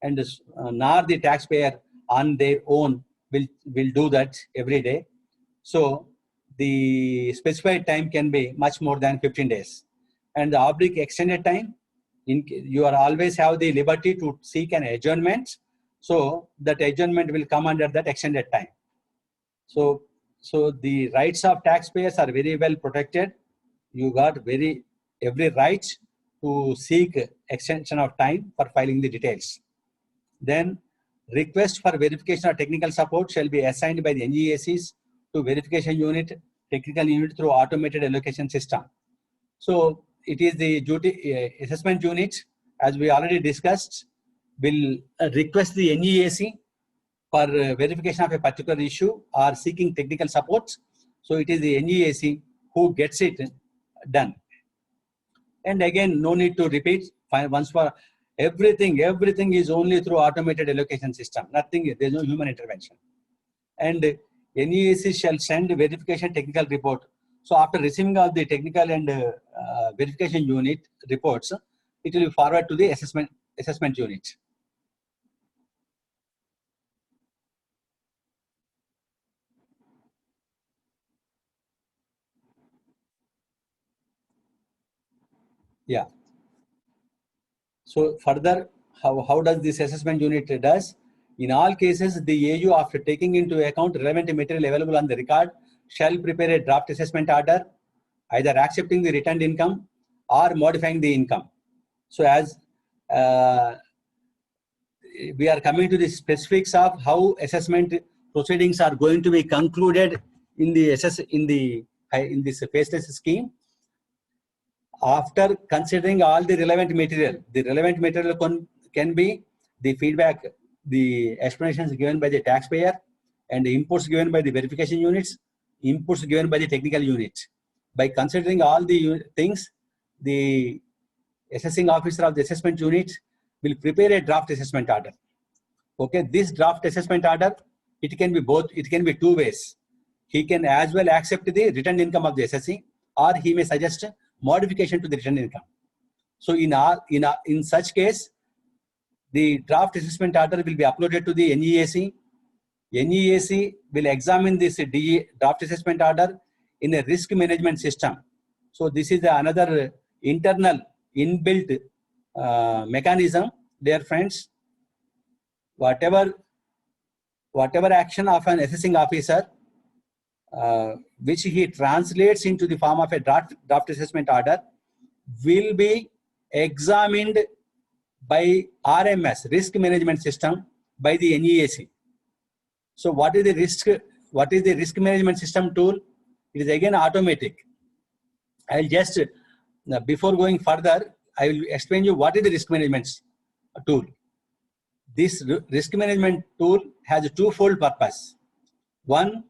and nor the taxpayer on their own will do that every day. So the specified time can be much more than 15 days. And the oblique extended time, you are always have the liberty to seek an adjournment. So that adjournment will come under that extended time. So the rights of taxpayers are very well protected. You got every right to seek extension of time for filing the details. Then request for verification or technical support shall be assigned by the NGACs to verification unit, technical unit through automated allocation system. So it is the duty assessment unit, as we already discussed, will request the NGAC for verification of a particular issue or seeking technical support. So it is the NGAC who gets it done. And again, no need to repeat. Once for everything is only through automated allocation system. Nothing, there's no human intervention. And NEAC shall send verification technical report. So after receiving all the technical and verification unit reports, it will be forwarded to the assessment unit. Yeah. So further, how does this assessment unit does? In all cases, the AU, after taking into account relevant material available on the record, shall prepare a draft assessment order, either accepting the returned income or modifying the income. So as we are coming to the specifics of how assessment proceedings are going to be concluded in this faceless scheme. After considering all the relevant material can be the feedback, the explanations given by the taxpayer, and the inputs given by the verification units, inputs given by the technical units. By considering all the things, the assessing officer of the assessment unit will prepare a draft assessment order. Okay, this draft assessment order, it can be both, it can be two ways. He can as well accept the returned income of the assessee, or he may suggest modification to the returned income. So in such case, the draft assessment order will be uploaded to the NEAC. NEAC will examine this draft assessment order in a risk management system. So this is another internal inbuilt mechanism, dear friends. Whatever action of an assessing officer, which he translates into the form of a draft assessment order, will be examined by RMS, risk management system, by the NEAC. So what is the risk management system tool? It is again automatic. I will just, before going further, I will explain you what is the risk management tool. This risk management tool has a twofold purpose. One,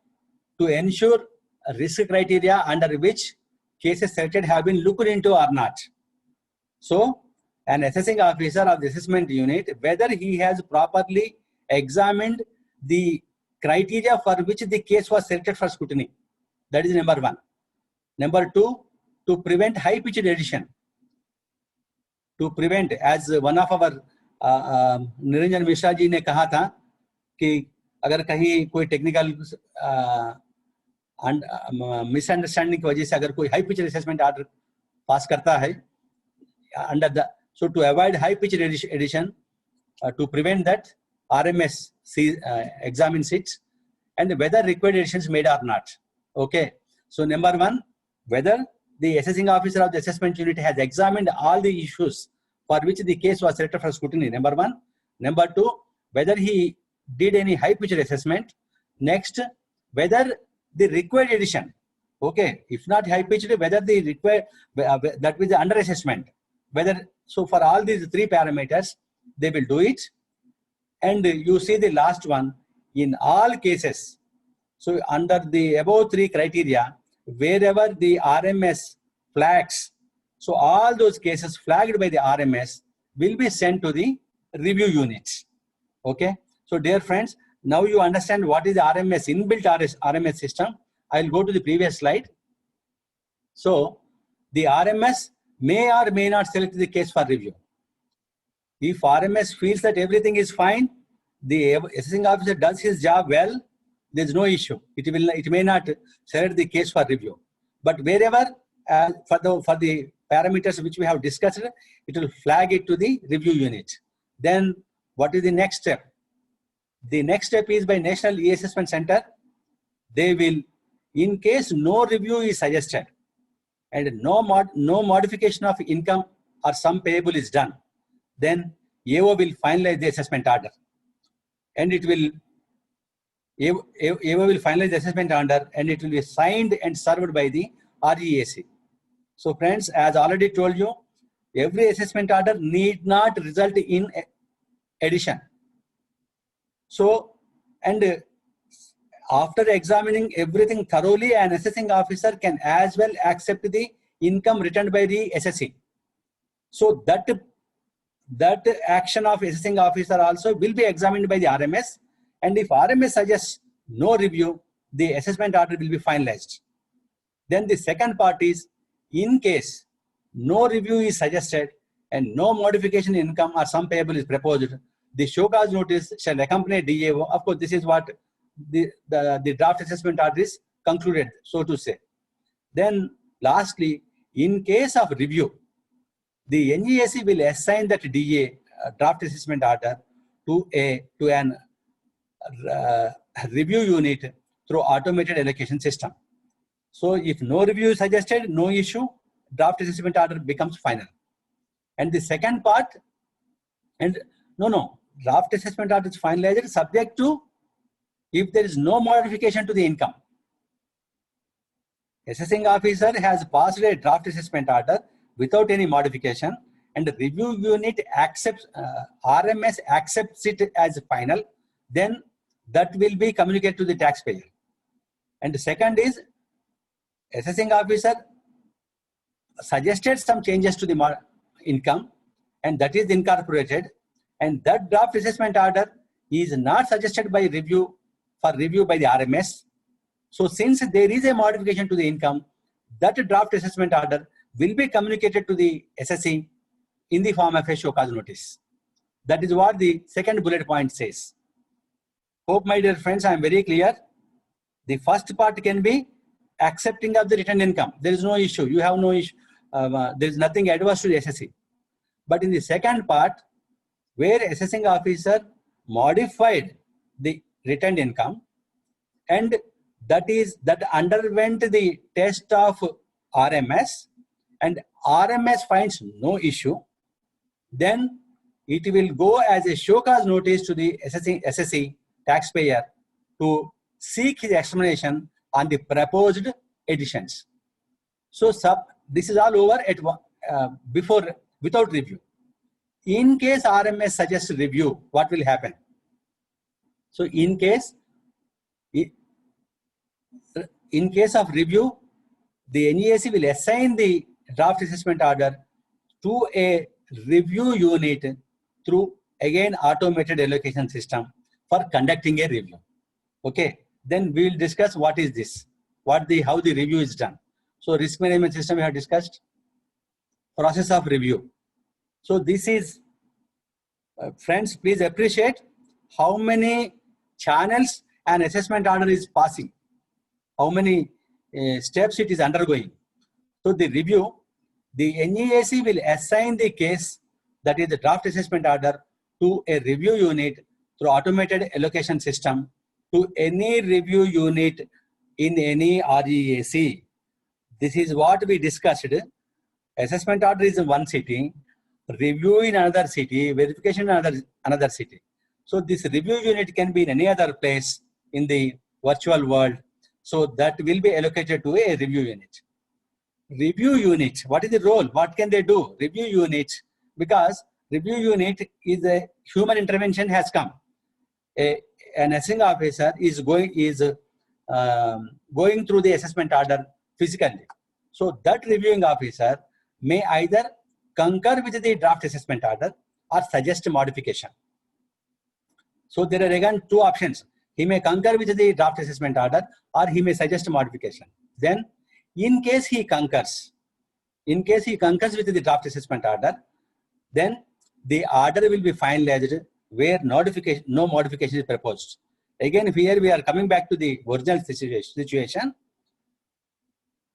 to ensure a risk criteria under which cases selected have been looked into or not. So an assessing officer of the assessment unit, whether he has properly examined the criteria for which the case was selected for scrutiny. That is number one. Number two, to prevent high-pitched addition. To prevent, as one of our Niranjan Mishra ji ने कहा था कि अगर कहीं कोई technical misunderstanding की वजह से अगर कोई high pitch assessment order pass करता है under the, so to avoid high pitched addition, to prevent that, RMS examines it and whether required additions made or not. Okay, so number one, whether the assessing officer of the assessment unit has examined all the issues for which the case was selected for scrutiny, number one. Number two, whether he did any high pitched assessment. Next, whether the required addition, okay, if not high pitched, whether the required, that was the under assessment, whether, so for all these three parameters, they will do it. And you see the last one, in all cases, so under the above three criteria, wherever the RMS flags, so all those cases flagged by the RMS will be sent to the review units. Okay, so dear friends, now you understand what is the RMS, inbuilt RMS system. I'll go to the previous slide. So the RMS may or may not select the case for review. If RMS feels that everything is fine, the assessing officer does his job well, there's no issue. It may not select the case for review. But wherever for the parameters which we have discussed, it will flag it to the review unit. Then what is the next step? The next step is by National E-Assessment Center. They will, in case no review is suggested and no modification of income or sum payable is done, then AO will finalize the assessment order. And it will, AO will finalize the assessment order and it will be signed and served by the REAC. So friends, as already told you, every assessment order need not result in addition. So, and after examining everything thoroughly, an assessing officer can as well accept the income returned by the SSE. So that action of assessing officer also will be examined by the RMS. And if RMS suggests no review, the assessment order will be finalized. Then the second part is, in case no review is suggested and no modification in income or sum payable is proposed, the show cause notice shall accompany DAO. Of course, this is what the draft assessment order is concluded, so to say. Then lastly, in case of review, the NEAC will assign that DA draft assessment order to an review unit through automated allocation system. So if no review is suggested, no issue, draft assessment order becomes final. And the second part, and draft assessment order is finalized subject to if there is no modification to the income. Assessing officer has passed a draft assessment order without any modification, and the review unit accepts, RMS accepts it as final, then that will be communicated to the taxpayer. And the second is, assessing officer suggested some changes to the income, and that is incorporated, and that draft assessment order is not suggested by review for review by the RMS. So since there is a modification to the income, that draft assessment order will be communicated to the SSE in the form of a show cause notice. That is what the second bullet point says. Hope, my dear friends, I am very clear. The first part can be accepting of the returned income. There is no issue. You have no issue. There is nothing adverse to the SSE. But in the second part, where assessing officer modified the returned income and that underwent the test of RMS and RMS finds no issue, then it will go as a show cause notice to the SSE taxpayer to seek his explanation on the proposed additions. So this is all over at without review. In case RMS suggests review, what will happen? So in case of review, the NEAC will assign the draft assessment order to a review unit through, again, automated allocation system for conducting a review. Okay, then we will discuss what is this, how the review is done. So risk management system we have discussed, process of review. So this is, friends, please appreciate how many channels an assessment order is passing, how many steps it is undergoing. So the review, the NEAC will assign the case, that is the draft assessment order, to a review unit through automated allocation system to any review unit in any REAC. This is what we discussed. Assessment order is in one city, review in another city, verification in another city. So this review unit can be in any other place in the virtual world. So that will be allocated to a review unit. Review unit, what is the role? What can they do? Review unit, because review unit is a human intervention has come. An assessing officer is going through the assessment order physically. So that reviewing officer may either concur with the draft assessment order or suggest modification. So there are again two options. He may concur with the draft assessment order or he may suggest a modification. Then, in case he concurs with the draft assessment order, then the order will be finalized where no modification is proposed. Again, here we are coming back to the original situation.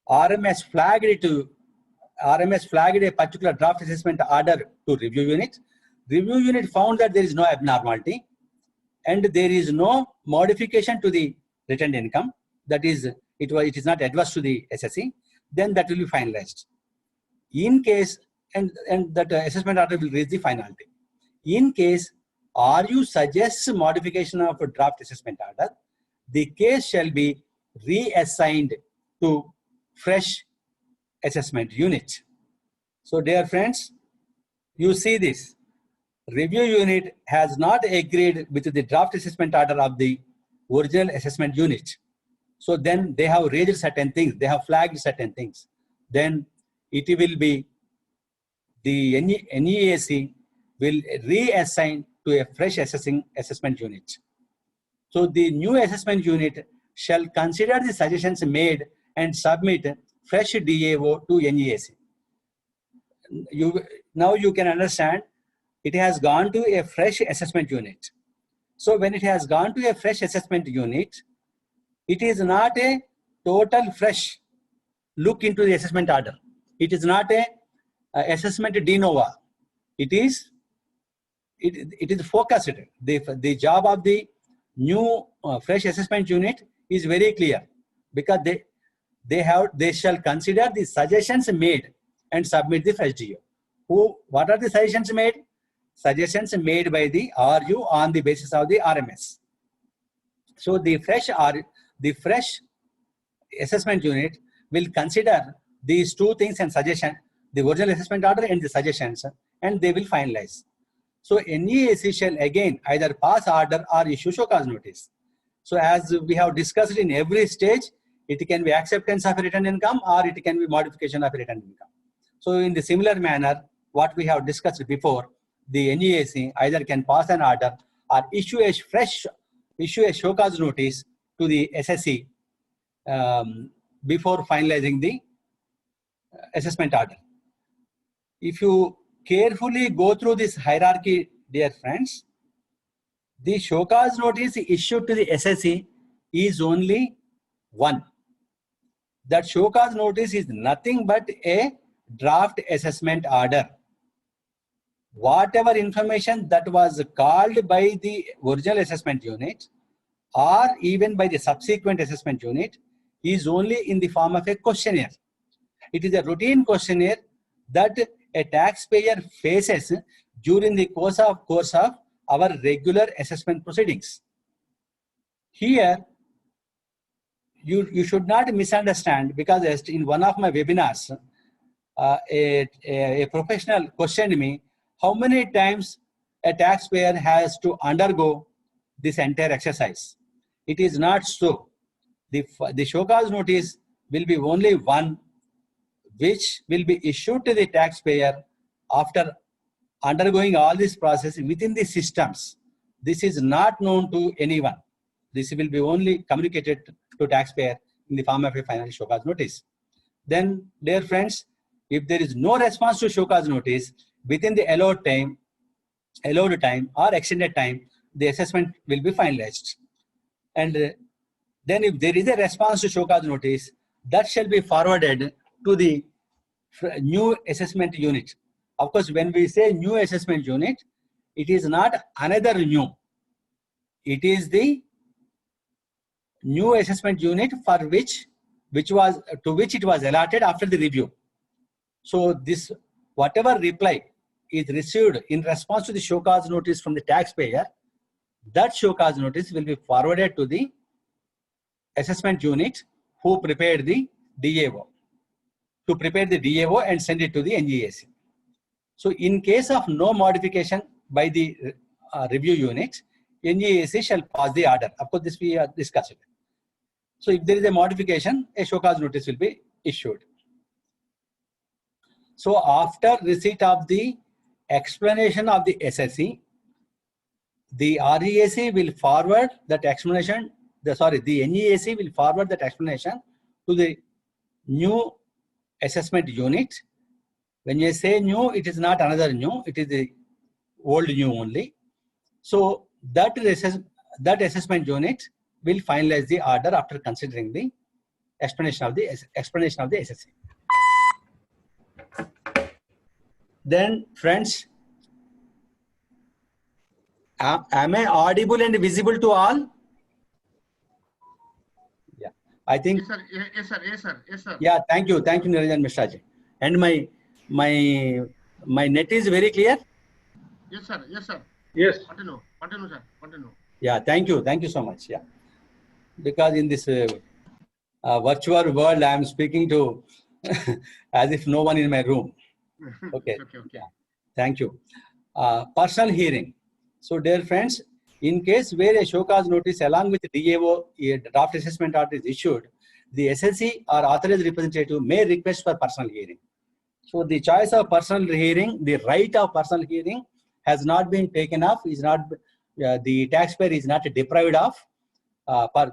RMS flagged a particular draft assessment order to review unit. Review unit found that there is no abnormality and there is no modification to the returned income. That is, it is not adverse to the SSE. Then that will be finalized. In case, and that assessment order will reach the finality. In case RU suggests modification of a draft assessment order, the case shall be reassigned to fresh assessment unit. So dear friends, you see this. Review unit has not agreed with the draft assessment order of the original assessment unit. So then they have raised certain things, they have flagged certain things. Then it will be the NEAC will reassign to a fresh assessment unit. So the new assessment unit shall consider the suggestions made and submit fresh DAO to NEAC. Now you can understand it has gone to a fresh assessment unit. So when it has gone to a fresh assessment unit, it is not a total fresh look into the assessment order. It is not a assessment de novo. It is focused. The job of the new fresh assessment unit is very clear because they shall consider the suggestions made and submit the fresh DAO. What are the suggestions made? Suggestions made by the RU on the basis of the RMS. So the fresh assessment unit will consider these two things and suggestion, the original assessment order and the suggestions, and they will finalize. So NEAC shall again either pass order or issue show cause notice. So as we have discussed in every stage, it can be acceptance of a returned income or it can be modification of a returned income. So in the similar manner, what we have discussed before, the NEAC either can pass an order or issue a show cause notice to the SSE before finalizing the assessment order. If you carefully go through this hierarchy, dear friends, the show cause notice issued to the SSE is only one. That show cause notice is nothing but a draft assessment order. Whatever information that was called by the original assessment unit or even by the subsequent assessment unit is only in the form of a questionnaire. It is a routine questionnaire that a taxpayer faces during the course of our regular assessment proceedings. Here, you should not misunderstand, because in one of my webinars, a professional questioned me how many times a taxpayer has to undergo this entire exercise. It is not so. The show cause notice will be only one, which will be issued to the taxpayer after undergoing all this process within the systems. This is not known to anyone. This will be only communicated to taxpayer in the form of a final show cause notice. Then, dear friends, if there is no response to show cause notice within the allowed time or extended time, the assessment will be finalized. And then if there is a response to show cause notice, that shall be forwarded to the new assessment unit. Of course, when we say new assessment unit, it is not another new. It is the new assessment unit for which it was allotted after the review. So this, whatever reply is received in response to the show cause notice from the taxpayer, that show cause notice will be forwarded to the assessment unit who prepared the DAO, to prepare the DAO and send it to the NEAC. So in case of no modification by the review unit, NEAC shall pass the order. Of course, this we are discussing. So if there is a modification, a show cause notice will be issued. So after receipt of the explanation of the SSE, the REAC will forward that explanation, the NEAC will forward that explanation to the new assessment unit. When you say new, it is not another new, it is the old new only. So that assessment unit will finalize the order after considering the explanation of the SSC. Then friends, am I audible and visible to all? Yeah, I think. Yes, sir. Yes, sir. Yes, sir. Yes, sir. Yeah, thank you, Niranjan Mishraji. And my net is very clear. Yes, sir. Yes, sir. Yes. Continue, sir. Continue. Yeah, thank you so much. Yeah, because in this virtual world, I am speaking to as if no one in my room. Okay. Okay. Yeah. Thank you. Personal hearing. So, dear friends, in case where a show cause notice along with DAO, a draft assessment order is issued, the SSC or authorized representative may request for personal hearing. So, the choice of personal hearing, the right of personal hearing has not been taken off. Is not the taxpayer is not deprived of.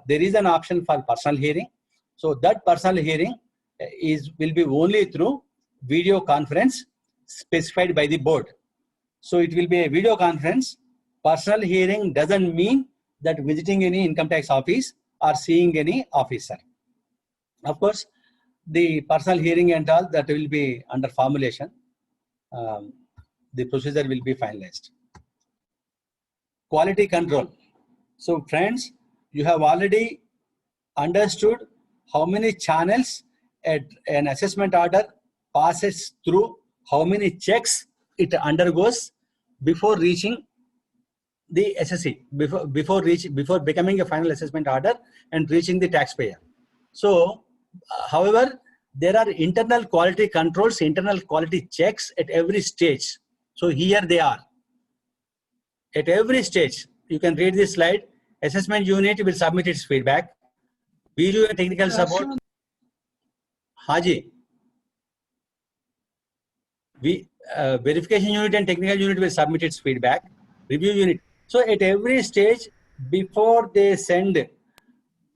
There is an option for personal hearing. So, that personal hearing will be only through video conference specified by the board. So it will be a video conference. Personal hearing doesn't mean that visiting any income tax office or seeing any officer. Of course, the personal hearing and all that will be under formulation. The procedure will be finalized. Quality control. So friends, you have already understood how many channels an assessment order passes through, how many checks it undergoes before reaching the SSC, before becoming a final assessment order and reaching the taxpayer. So, however, there are internal quality controls, internal quality checks at every stage. So here they are. At every stage, you can read this slide. Assessment unit will submit its feedback. Video and technical support. Haji. Verification unit and technical unit will submit its feedback. Review unit. So at every stage, before they send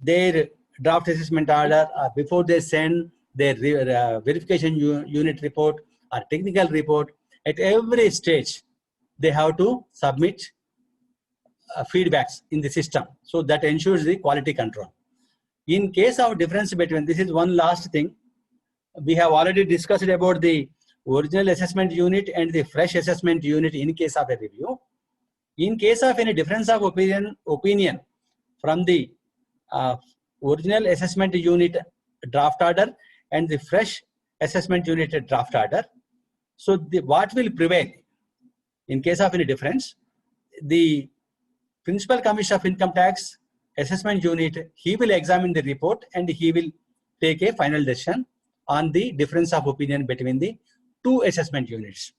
their draft assessment order, before they send their verification unit report or technical report, at every stage, they have to submit feedbacks in the system. So that ensures the quality control. In case of difference between, this is one last thing. We have already discussed about the original assessment unit and the fresh assessment unit in case of a review. In case of any difference of opinion from the original assessment unit draft order and the fresh assessment unit draft order, so what will prevail in case of any difference? The Principal Commissioner of Income Tax assessment unit, he will examine the report and he will take a final decision on the difference of opinion between the two assessment units.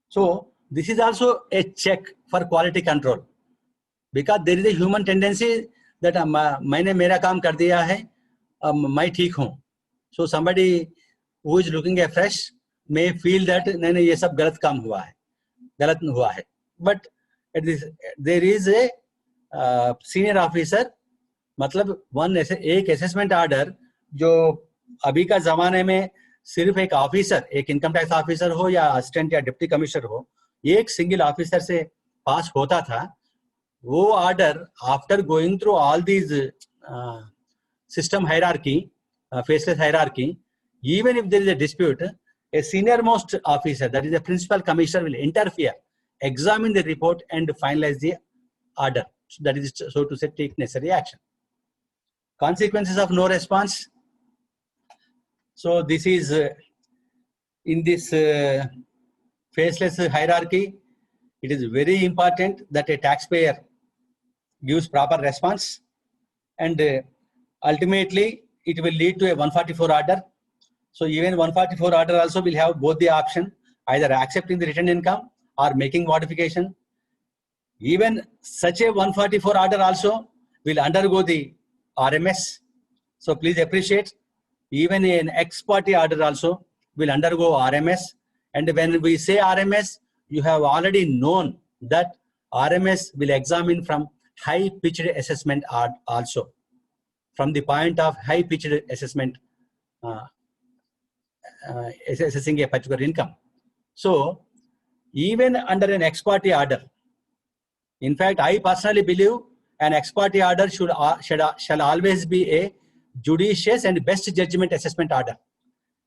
So this is also a check for quality control, because there is a human tendency that मैंने मेरा काम कर दिया है, मैं ठीक हूँ. So somebody who is looking at fresh may feel that नहीं ये सब गलत काम हुआ है, गलत हुआ है. But there is a senior officer, मतलब एक assessment order जो अभी का जमाने में सिर्फ एक ऑफिसर, एक इनकम टैक्स ऑफिसर हो या असिस्टेंट या डिप्टी कमिश्नर हो, एक सिंगल ऑफिसर से पास होता था, वो order after going through all these system hierarchy, faceless hierarchy, even if there is a dispute, a senior most officer, that is the principal commissioner, will interfere, examine the report and finalize the order. That is, so to say, take necessary action. Consequences of no response. So this is in this faceless hierarchy, it is very important that a taxpayer gives proper response, and ultimately it will lead to a 144 order. So even 144 order also will have both the option, either accepting the return income or making modification. Even such a 144 order also will undergo the RMS. So please appreciate, even an ex parte order also will undergo RMS. And when we say RMS, you have already known that RMS will examine from high-pitched assessment also, from the point of high-pitched assessment, assessing a particular income. So, even under an ex parte order, in fact, I personally believe an ex parte order shall always be a judicious and best judgment assessment order.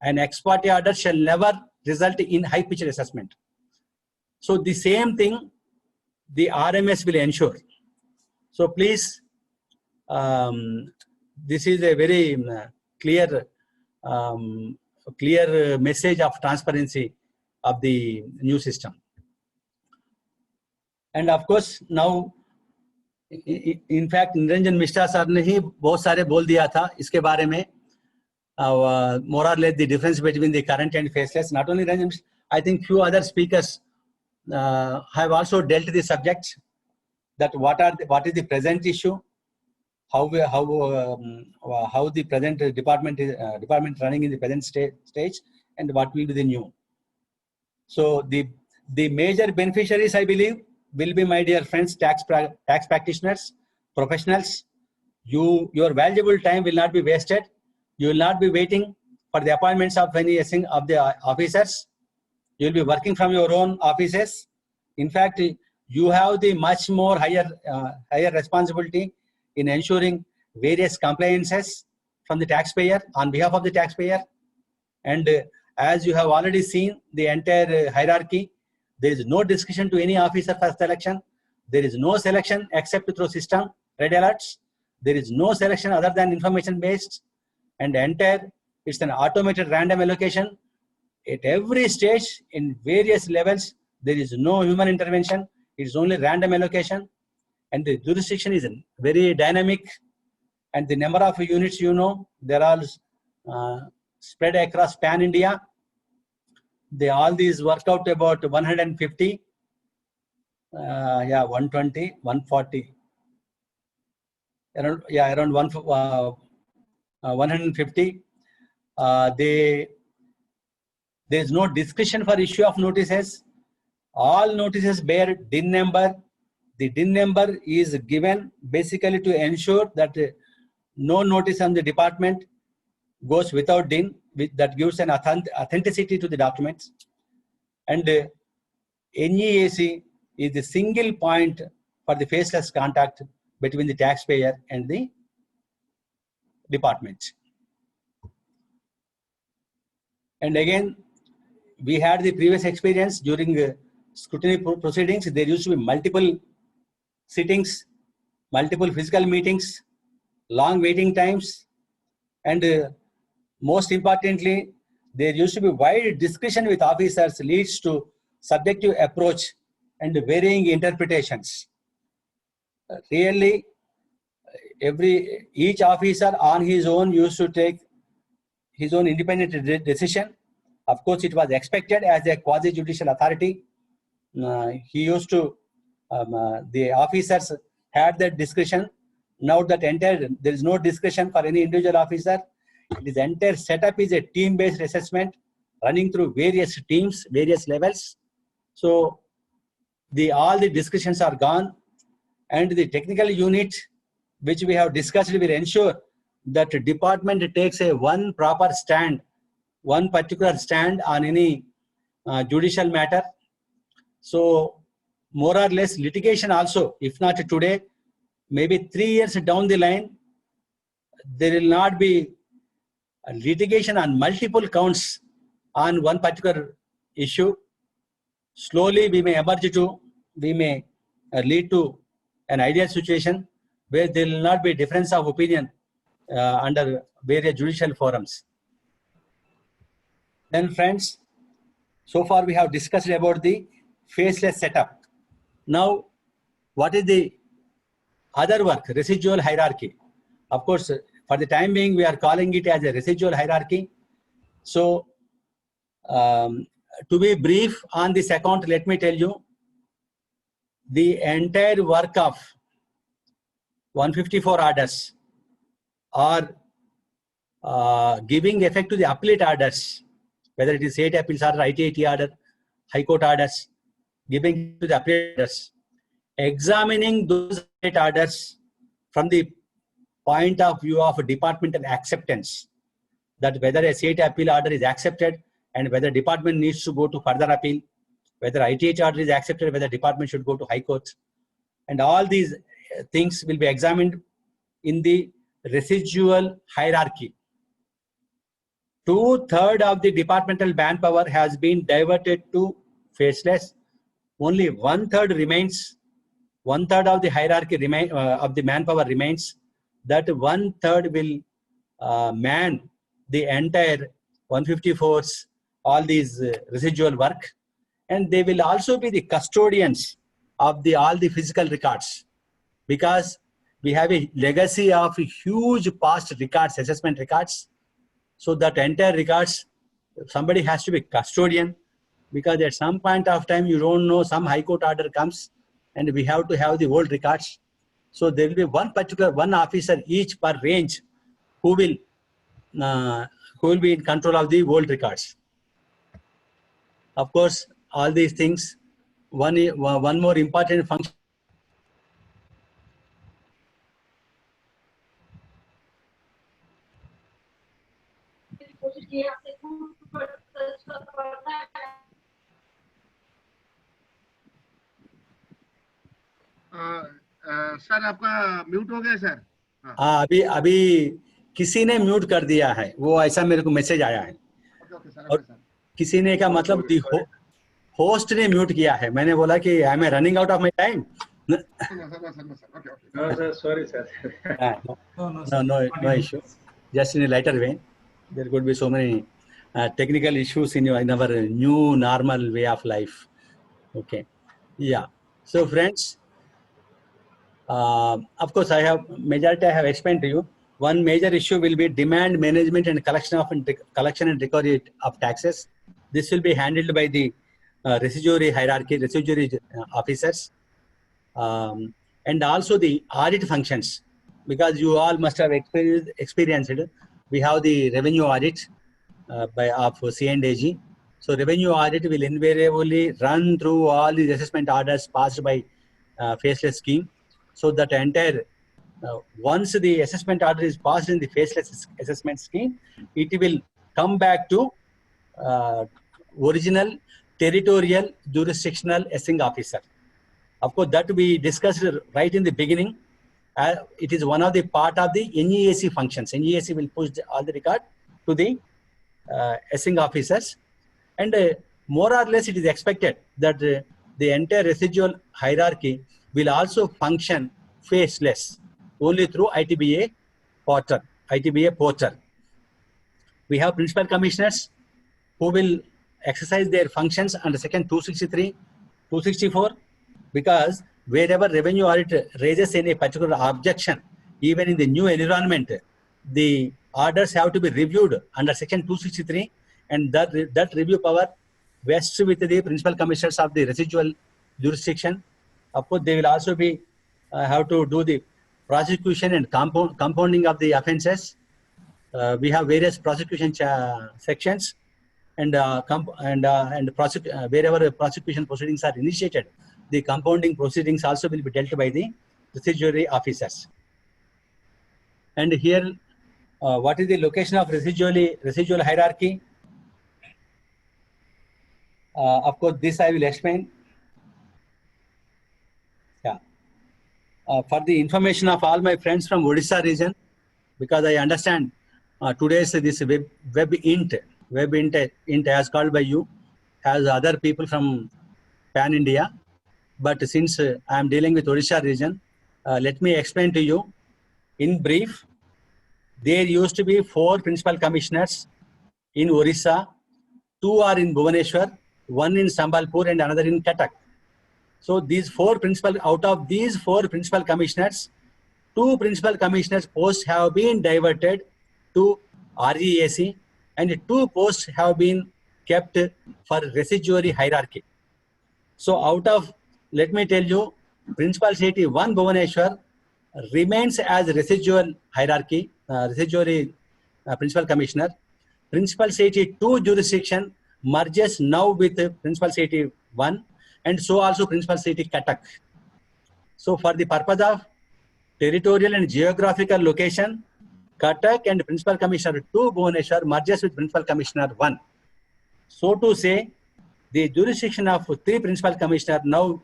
An ex parte order shall never result in high-pitched assessment. So, the same thing the RMS will ensure. So, please, this is a very clear message of transparency of the new system. And of course, now, in fact, Niranjan Mishra sir ने ही बहुत सारे बोल दिया था इसके बारे में, more or less the difference between the current and faceless. Not only Niranjan Mishra, I think few other speakers have also dealt the subject, that what is the present issue, how the present department running in the present stage, and what will be the new. So the major beneficiaries, I believe, will be, my dear friends, tax practitioners, professionals. Your valuable time will not be wasted. You will not be waiting for the appointments of any of the officers. You will be working from your own offices. In fact, you have the much more higher responsibility in ensuring various compliances from the taxpayer, on behalf of the taxpayer. And as you have already seen the entire hierarchy, there is no discretion to any officer for selection. There is no selection except through system, red alerts. There is no selection other than information based. And it's an automated random allocation. At every stage, in various levels, there is no human intervention. It is only random allocation. And the jurisdiction is very dynamic. And the number of units, they're all spread across pan India. All these work out about 150, 120, 140, around 150. There is no discretion for issue of notices. All notices bear DIN number. The DIN number is given basically to ensure that no notice on the department goes without DIN, that gives an authenticity to the documents. And NEAC is the single point for the faceless contact between the taxpayer and the department. And again, we had the previous experience during scrutiny proceedings. There used to be multiple sittings, multiple physical meetings, long waiting times, and most importantly, there used to be wide discussion with officers, leads to subjective approach and varying interpretations. Really, each officer on his own used to take his own independent decision. Of course, it was expected as a quasi-judicial authority. He used to, the officers had that discretion. Now that there is no discretion for any individual officer. This entire setup is a team-based assessment running through various teams, various levels. So all the discussions are gone, and the technical unit, which we have discussed, will ensure that the department takes one proper stand, one particular stand on any judicial matter. So more or less litigation also, if not today, maybe 3 years down the line, there will not be litigation on multiple counts on one particular issue. Slowly we may lead to an ideal situation where there will not be difference of opinion under various judicial forums. Then friends, so far we have discussed about the faceless setup. Now, what is the other work? Residual hierarchy. Of course, for the time being, we are calling it as a residual hierarchy. So, to be brief on this account, let me tell you, the entire work of 154 orders or giving effect to the appellate orders, whether it is state appeals order, ITAT order, High Court orders, giving to the appellate orders, examining those orders from the point of view of departmental acceptance, that whether a CIT appeal order is accepted and whether department needs to go to further appeal, whether ITH order is accepted, whether department should go to High Court, and all these things will be examined in the residual hierarchy. 2/3 of the departmental manpower has been diverted to faceless. Only 1/3 remains. 1/3 of the hierarchy of the manpower remains. That 1/3 will man the entire 154s, all these residual work, and they will also be the custodians of all the physical records, because we have a legacy of huge past records, assessment records. So that entire records, somebody has to be custodian, because at some point of time you don't know, some High Court order comes and we have to have the old records. So there will be one officer each per range who will be in control of the old records. Of course, all these things, one more important function. Sir आपका mute हो गया sir. हाँ, अभी किसी ने mute कर दिया है, वो ऐसा मेरे को मैसेज आया है. और किसी ने का मतलब होस्ट ने म्यूट किया है. मैंने बोला कि I am running out of my time. Sorry, sir. No issue. Just in a lighter vein, there could be so many technical issues in our new normal way of life. Okay, yeah. So friends, of course, I have explained to you. One major issue will be demand management and collection and recovery of taxes. This will be handled by the residuary hierarchy, residuary officers, and also the audit functions, because you all must have experienced it. We have the revenue audit of C&AG. So revenue audit will invariably run through all the assessment orders passed by faceless scheme. So that entire, once the assessment order is passed in the faceless assessment scheme, it will come back to original territorial jurisdictional assessing officer. Of course, that we discussed right in the beginning. It is one of the part of the NEAC functions. NEAC will push all the record to the assessing officers, and more or less it is expected that the entire residual hierarchy will also function faceless only through ITBA portal. We have principal commissioners who will exercise their functions under section 263, 264, because wherever revenue audit raises any particular objection, even in the new environment, the orders have to be reviewed under section 263, and that review power vests with the principal commissioners of the residual jurisdiction. Of course, they will also be have to do the prosecution and compounding of the offences. We have various prosecution sections, and wherever prosecution proceedings are initiated, the compounding proceedings also will be dealt by the residuary officers. And here, what is the location of residual hierarchy? Of course, this I will explain. Yeah. For the information of all my friends from Odisha region, because I understand today's this web int as called by you, has other people from pan India. But since I am dealing with Odisha region, let me explain to you in brief. There used to be 4 principal commissioners in Odisha. 2 are in Bhubaneswar, 1 in Sambalpur, and another in Cuttack. So these 4 principal, out of these 4 principal commissioners, 2 principal commissioners posts have been diverted to REAC, and 2 posts have been kept for residuary hierarchy. So out of, let me tell you, Principal CIT 1 Bhubaneswar remains as residual hierarchy, residuary principal commissioner. Principal CIT 2 jurisdiction merges now with Principal CIT 1, and so also Principal CIT Cuttack. So for the purpose of territorial and geographical location, Cuttack and Principal Commissioner 2 Bhubaneswar merges with Principal Commissioner 1. So to say, the jurisdiction of 3 Principal Commissioner now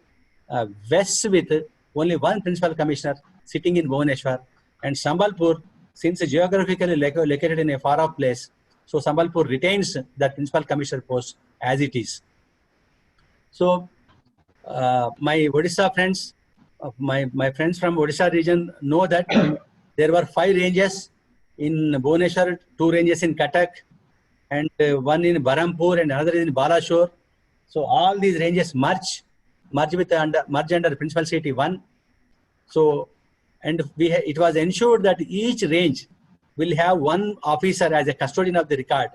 vests with only 1 Principal Commissioner sitting in Bhubaneswar, and Sambalpur, since geographically located in a far off place, so Sambalpur retains that Principal Commissioner post as it is. So my Odisha friends, my friends from Odisha region know that there were 5 ranges in Bhubaneswar, 2 ranges in Cuttack, and 1 in Barampur and another in Balashore. So all these ranges merge under Principal City 1. So, and it was ensured that each range will have 1 officer as a custodian of the record,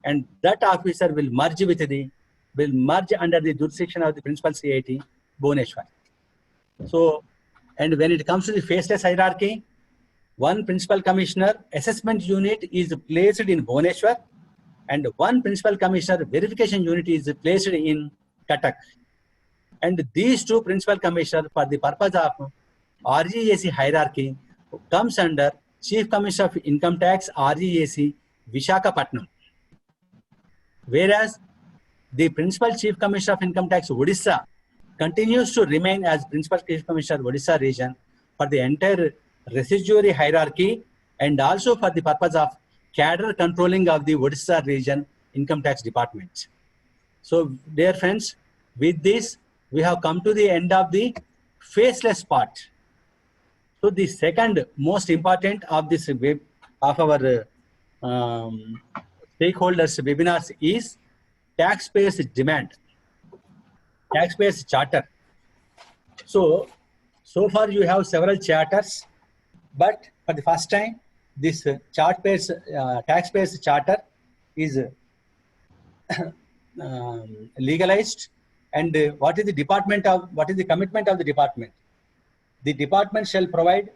and that officer will merge under the jurisdiction of the Principal CIT Bhubaneswar. So, and when it comes to the faceless hierarchy, 1 Principal Commissioner assessment unit is placed in Bhubaneswar, and 1 Principal Commissioner verification unit is placed in Cuttack. And these 2 Principal Commissioners, for the purpose of RGAC hierarchy, comes under Chief Commissioner of Income Tax, RGAC, Visakhapatnam. Whereas the Principal Chief Commissioner of Income Tax, Odisha, continues to remain as Principal Chief Commissioner of Odisha region for the entire residuary hierarchy, and also for the purpose of cadre controlling of the Odisha region Income Tax Department. So, dear friends, with this, we have come to the end of the faceless part. So, the second most important of this of our stakeholders webinars is taxpayers' demand, taxpayers' charter. So far you have several charters, but for the first time, this taxpayers' charter is legalized. And what is the commitment of the department? The department shall provide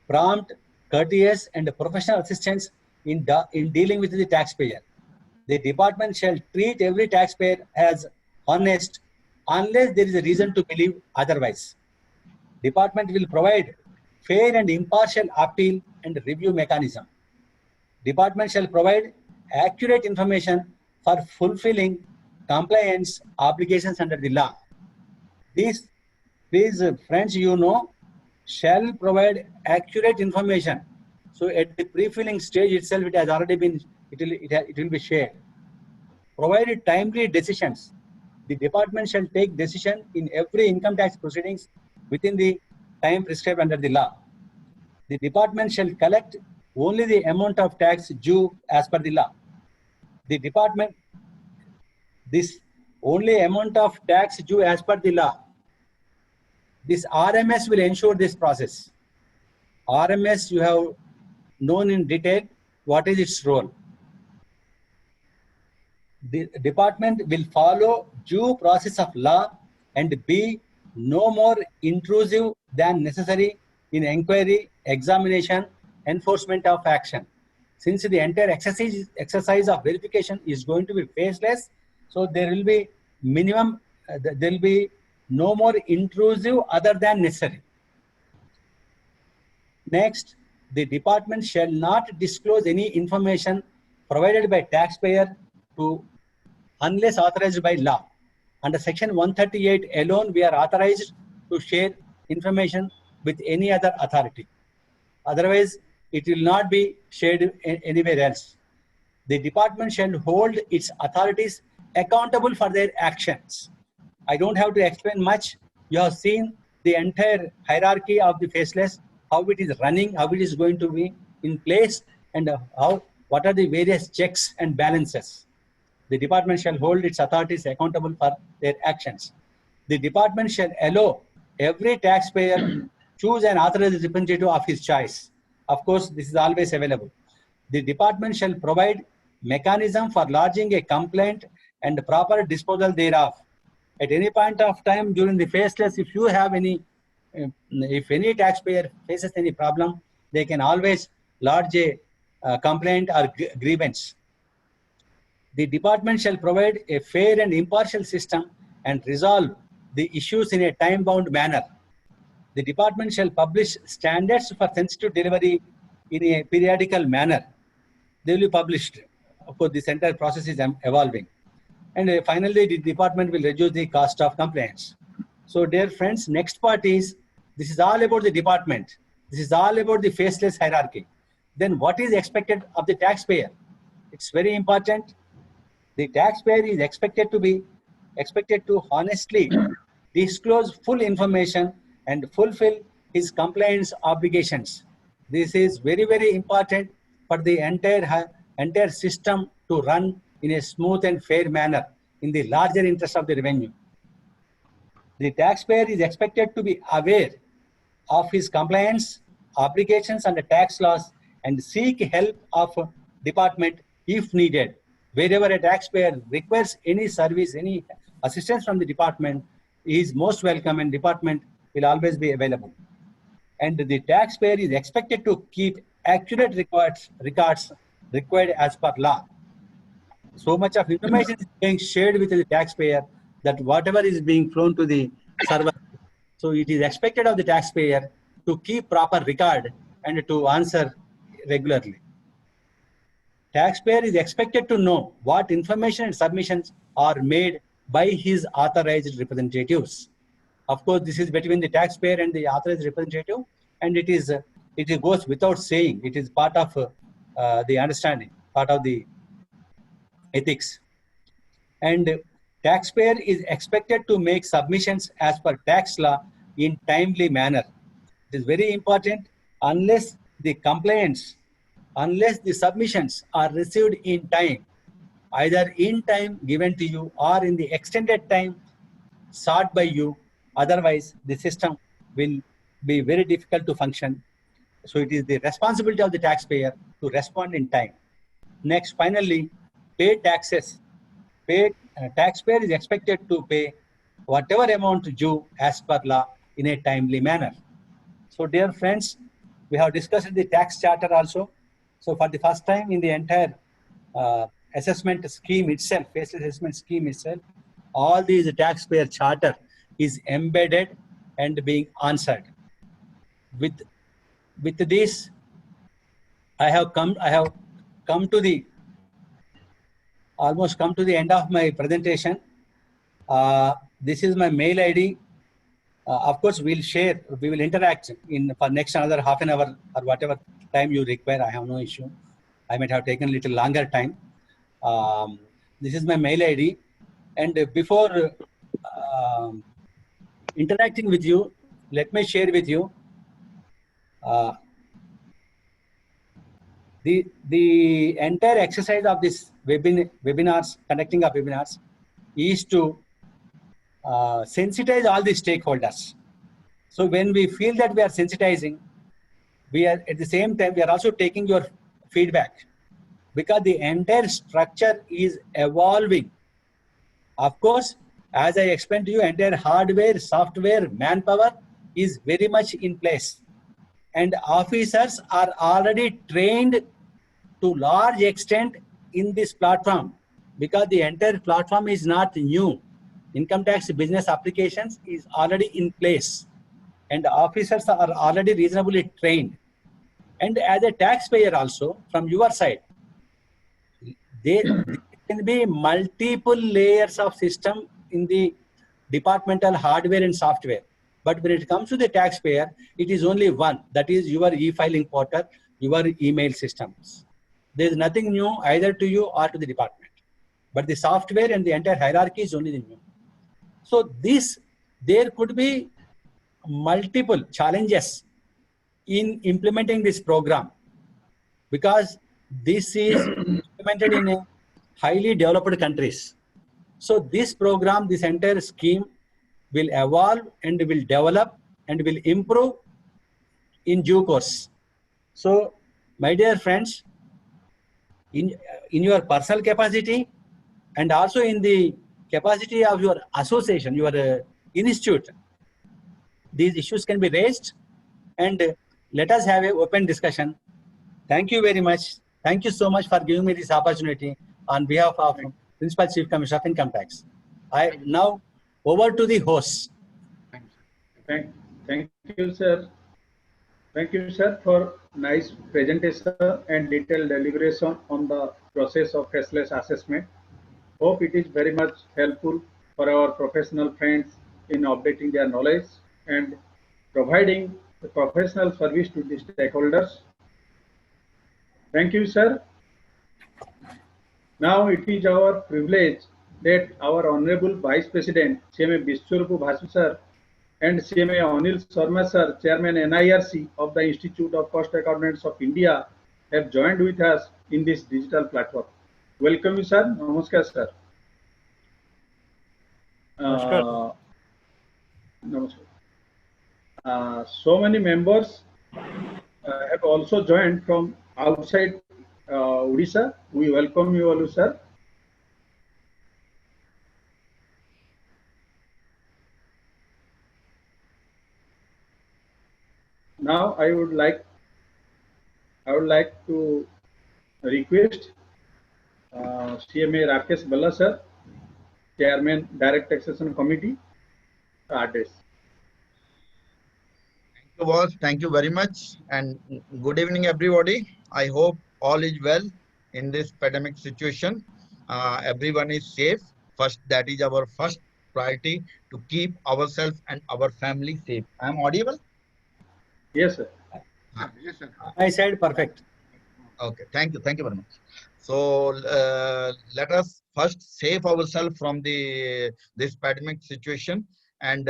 prompt, courteous, and professional assistance in dealing with the taxpayer. The department shall treat every taxpayer as honest unless there is a reason to believe otherwise. Department will provide fair and impartial appeal and review mechanism. Department shall provide accurate information for fulfilling compliance obligations under the law. These, please, friends, you know, shall provide accurate information. So at the pre-filling stage itself, it has already been, it will be shared. Provided timely decisions. The department shall take decision in every income tax proceedings within the time prescribed under the law. The department shall collect only the amount of tax due as per the law. The department, this only amount of tax due as per the law. This RMS will ensure this process. RMS, you have known in detail what is its role. The department will follow due process of law and be no more intrusive than necessary in inquiry, examination, enforcement of action. Since the entire exercise of verification is going to be faceless, so there will be minimum, there will be no more intrusive other than necessary. Next, the department shall not disclose any information provided by taxpayer to unless authorized by law. Under section 138 alone, we are authorized to share information with any other authority. Otherwise, it will not be shared anywhere else. The department shall hold its authorities accountable for their actions. I don't have to explain much. You have seen the entire hierarchy of the faceless, how it is running, how it is going to be in place, and what are the various checks and balances. The department shall hold its authorities accountable for their actions. The department shall allow every taxpayer choose an authorized representative of his choice. Of course, this is always available. The department shall provide mechanism for lodging a complaint and proper disposal thereof. At any point of time during the faceless, if you have any, if any taxpayer faces any problem, they can always lodge a complaint or grievance. The department shall provide a fair and impartial system and resolve the issues in a time-bound manner. the department shall publish standards for sensitive delivery in a periodical manner. They will be published. Of course, this entire process is evolving. And finally, the department will reduce the cost of compliance. So, dear friends, next part is, this is all about the department. This is all about the faceless hierarchy. Then what is expected of the taxpayer? It's very important. The taxpayer is expected to honestly disclose full information and fulfill his compliance obligations. This is very, very important for the entire system to run in a smooth and fair manner in the larger interest of the revenue. The taxpayer is expected to be aware of his compliance obligations under tax laws and seek help of department if needed. Wherever a taxpayer requires any service, any assistance from the department, he is most welcome and department will always be available. And the taxpayer is expected to keep accurate records required as per law. So much of information is being shared with the taxpayer that whatever is being flown to the server. So it is expected of the taxpayer to keep proper record and to answer regularly. Taxpayer is expected to know what information and submissions are made by his authorized representatives. Of course, this is between the taxpayer and the authorized representative, and it goes without saying. It is part of the understanding, part of the ethics. And taxpayer is expected to make submissions as per tax law in timely manner. It is very important. Unless the submissions are received in time, either in time given to you or in the extended time sought by you, otherwise the system will be very difficult to function. So it is the responsibility of the taxpayer to respond in time. Next, finally, pay taxes. Taxpayer is expected to pay whatever amount due as per law in a timely manner. So dear friends, we have discussed the tax charter also. So for the first time in the entire assessment scheme itself, faceless assessment scheme itself, all these taxpayer charter is embedded and being answered. With this, I have almost come to the end of my presentation. This is my mail ID. Of course, we will interact for next another half an hour or whatever time you require. I have no issue. I might have taken a little longer time. This is my mail ID. And before interacting with you, let me share with you the entire exercise of this webinars, conducting of webinars, is to sensitize all the stakeholders. So when we feel that we are sensitizing, we are at the same time, we are also taking your feedback, because the entire structure is evolving. Of course, as I explained to you, entire hardware, software, manpower is very much in place. And officers are already trained to large extent in this platform, because the entire platform is not new. Income tax business applications is already in place, and officers are already reasonably trained. And as a taxpayer also, from your side, there can be multiple layers of system in the departmental hardware and software. But when it comes to the taxpayer, it is only one, that is your e-filing portal, your email systems. There is nothing new either to you or to the department. But the software and the entire hierarchy is only the new. So there could be multiple challenges in implementing this program, because this is implemented in a highly developed countries. So this program, this entire scheme will evolve and will develop and will improve in due course. So my dear friends, in your personal capacity and also in the capacity of your association, your institute, these issues can be raised, and let us have an open discussion. Thank you very much. Thank you so much for giving me this opportunity on behalf of Principal Chief Commissioner of Income Tax. I now over to the host. Thank Thank you, sir. Thank you, sir, for nice presentation and detailed deliberation on the process of faceless assessment. Hope it is very much helpful for our professional friends in updating their knowledge and providing the professional service to the stakeholders. Thank you, sir. Now it is our privilege that our Honorable Vice President, CMA Vishwarupu Bhasu sir, and CMA Anil Sharma sir, Chairman NIRC of the Institute of Cost Accountants of India, have joined with us in this digital platform. Welcome you, sir. Namaskar, sir. Namaskar. Namaskar. So many members have also joined from outside Odisha. We welcome you all, sir. Now I would like to request CMA Rakesh Balla sir, Chairman Direct Taxation Committee, to address. Thank you very much, and good evening, everybody. I hope all is well in this pandemic situation. Everyone is safe. First, that is our first priority, to keep ourselves and our family safe. I am audible? Yes, sir. Yes, sir. I said perfect. Okay, thank you very much. So let us first save ourselves from this pandemic situation and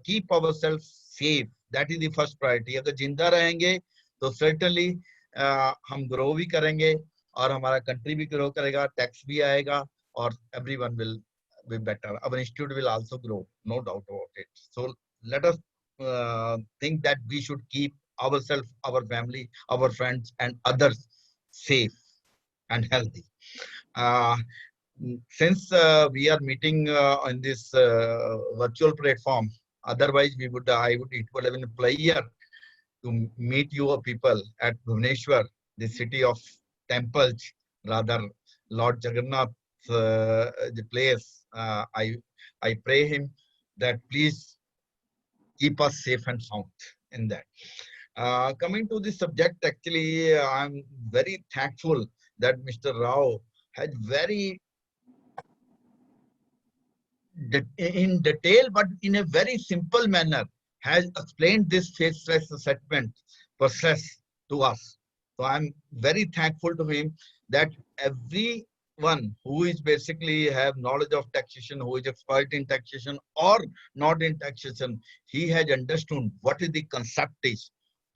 keep ourselves safe. That is the first priority. अगर जिंदा रहेंगे तो certainly हम grow भी करेंगे और हमारा country भी grow करेगा, tax भी आएगा और everyone will be better. Our institute will also grow, no doubt about it. So let us think that we should keep ourselves, our family, our friends, and others safe and healthy. Since we are meeting on this virtual platform, otherwise it would have been a pleasure to meet you people at Bhubaneswar, the city of temples, rather Lord Jagannath, the place. I pray him that please keep us safe and sound in that. Coming to the subject, actually, I'm very thankful that Mr. Rao had very in detail, but in a very simple manner, has explained this faceless assessment process to us. So I'm very thankful to him that everyone who is basically have knowledge of taxation, who is expert in taxation or not in taxation, he has understood what is the concept is,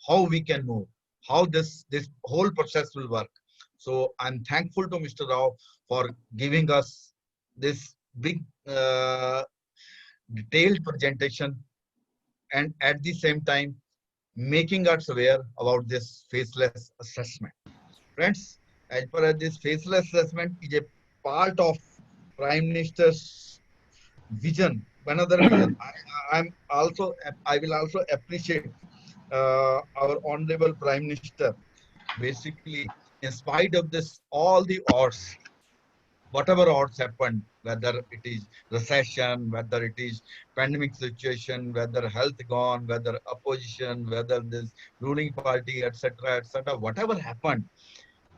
how we can move, how this whole process will work. So I'm thankful to Mr. Rao for giving us this big detailed presentation, and at the same time making us aware about this faceless assessment. Friends, as far as this faceless assessment is a part of Prime Minister's vision, another vision. I will also appreciate our Honorable Prime Minister. Basically, in spite of this, all the odds, whatever odds happened, whether it is recession, whether it is pandemic situation, whether health gone, whether opposition, whether this ruling party, etc., whatever happened,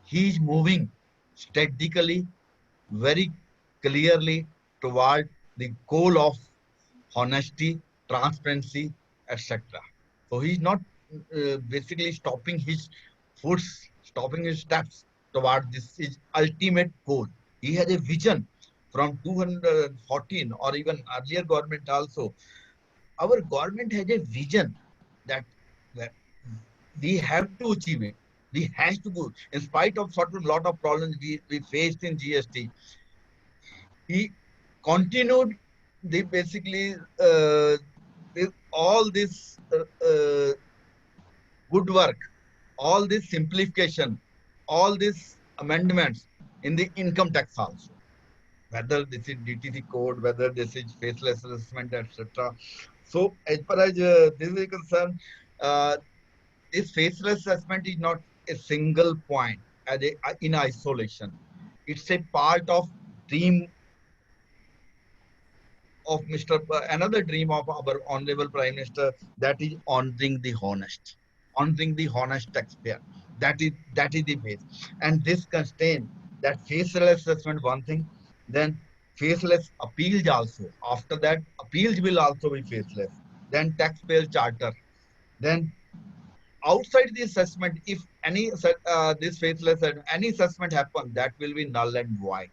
he is moving strategically, very clearly toward the goal of honesty, transparency, etc. So he's not basically stopping his steps toward this his ultimate goal. He has a vision from 214 or even earlier government also. Our government has a vision that we have to achieve it. We have to go. In spite of sort of lot of problems we faced in GST, he continued the basically with all this good work, all this simplification, all these amendments in the income tax also, whether this is DTC code, whether this is faceless assessment, etc. So as far as this is concerned, this faceless assessment is not a single point in isolation. It's a part of dream of another dream of our honorable Prime Minister, that is honoring the honest taxpayer. That is the base. And this constraint that faceless assessment one thing, then faceless appeals also. After that, appeals will also be faceless. Then taxpayer charter. Then outside the assessment, if any this faceless any assessment happen, that will be null and void.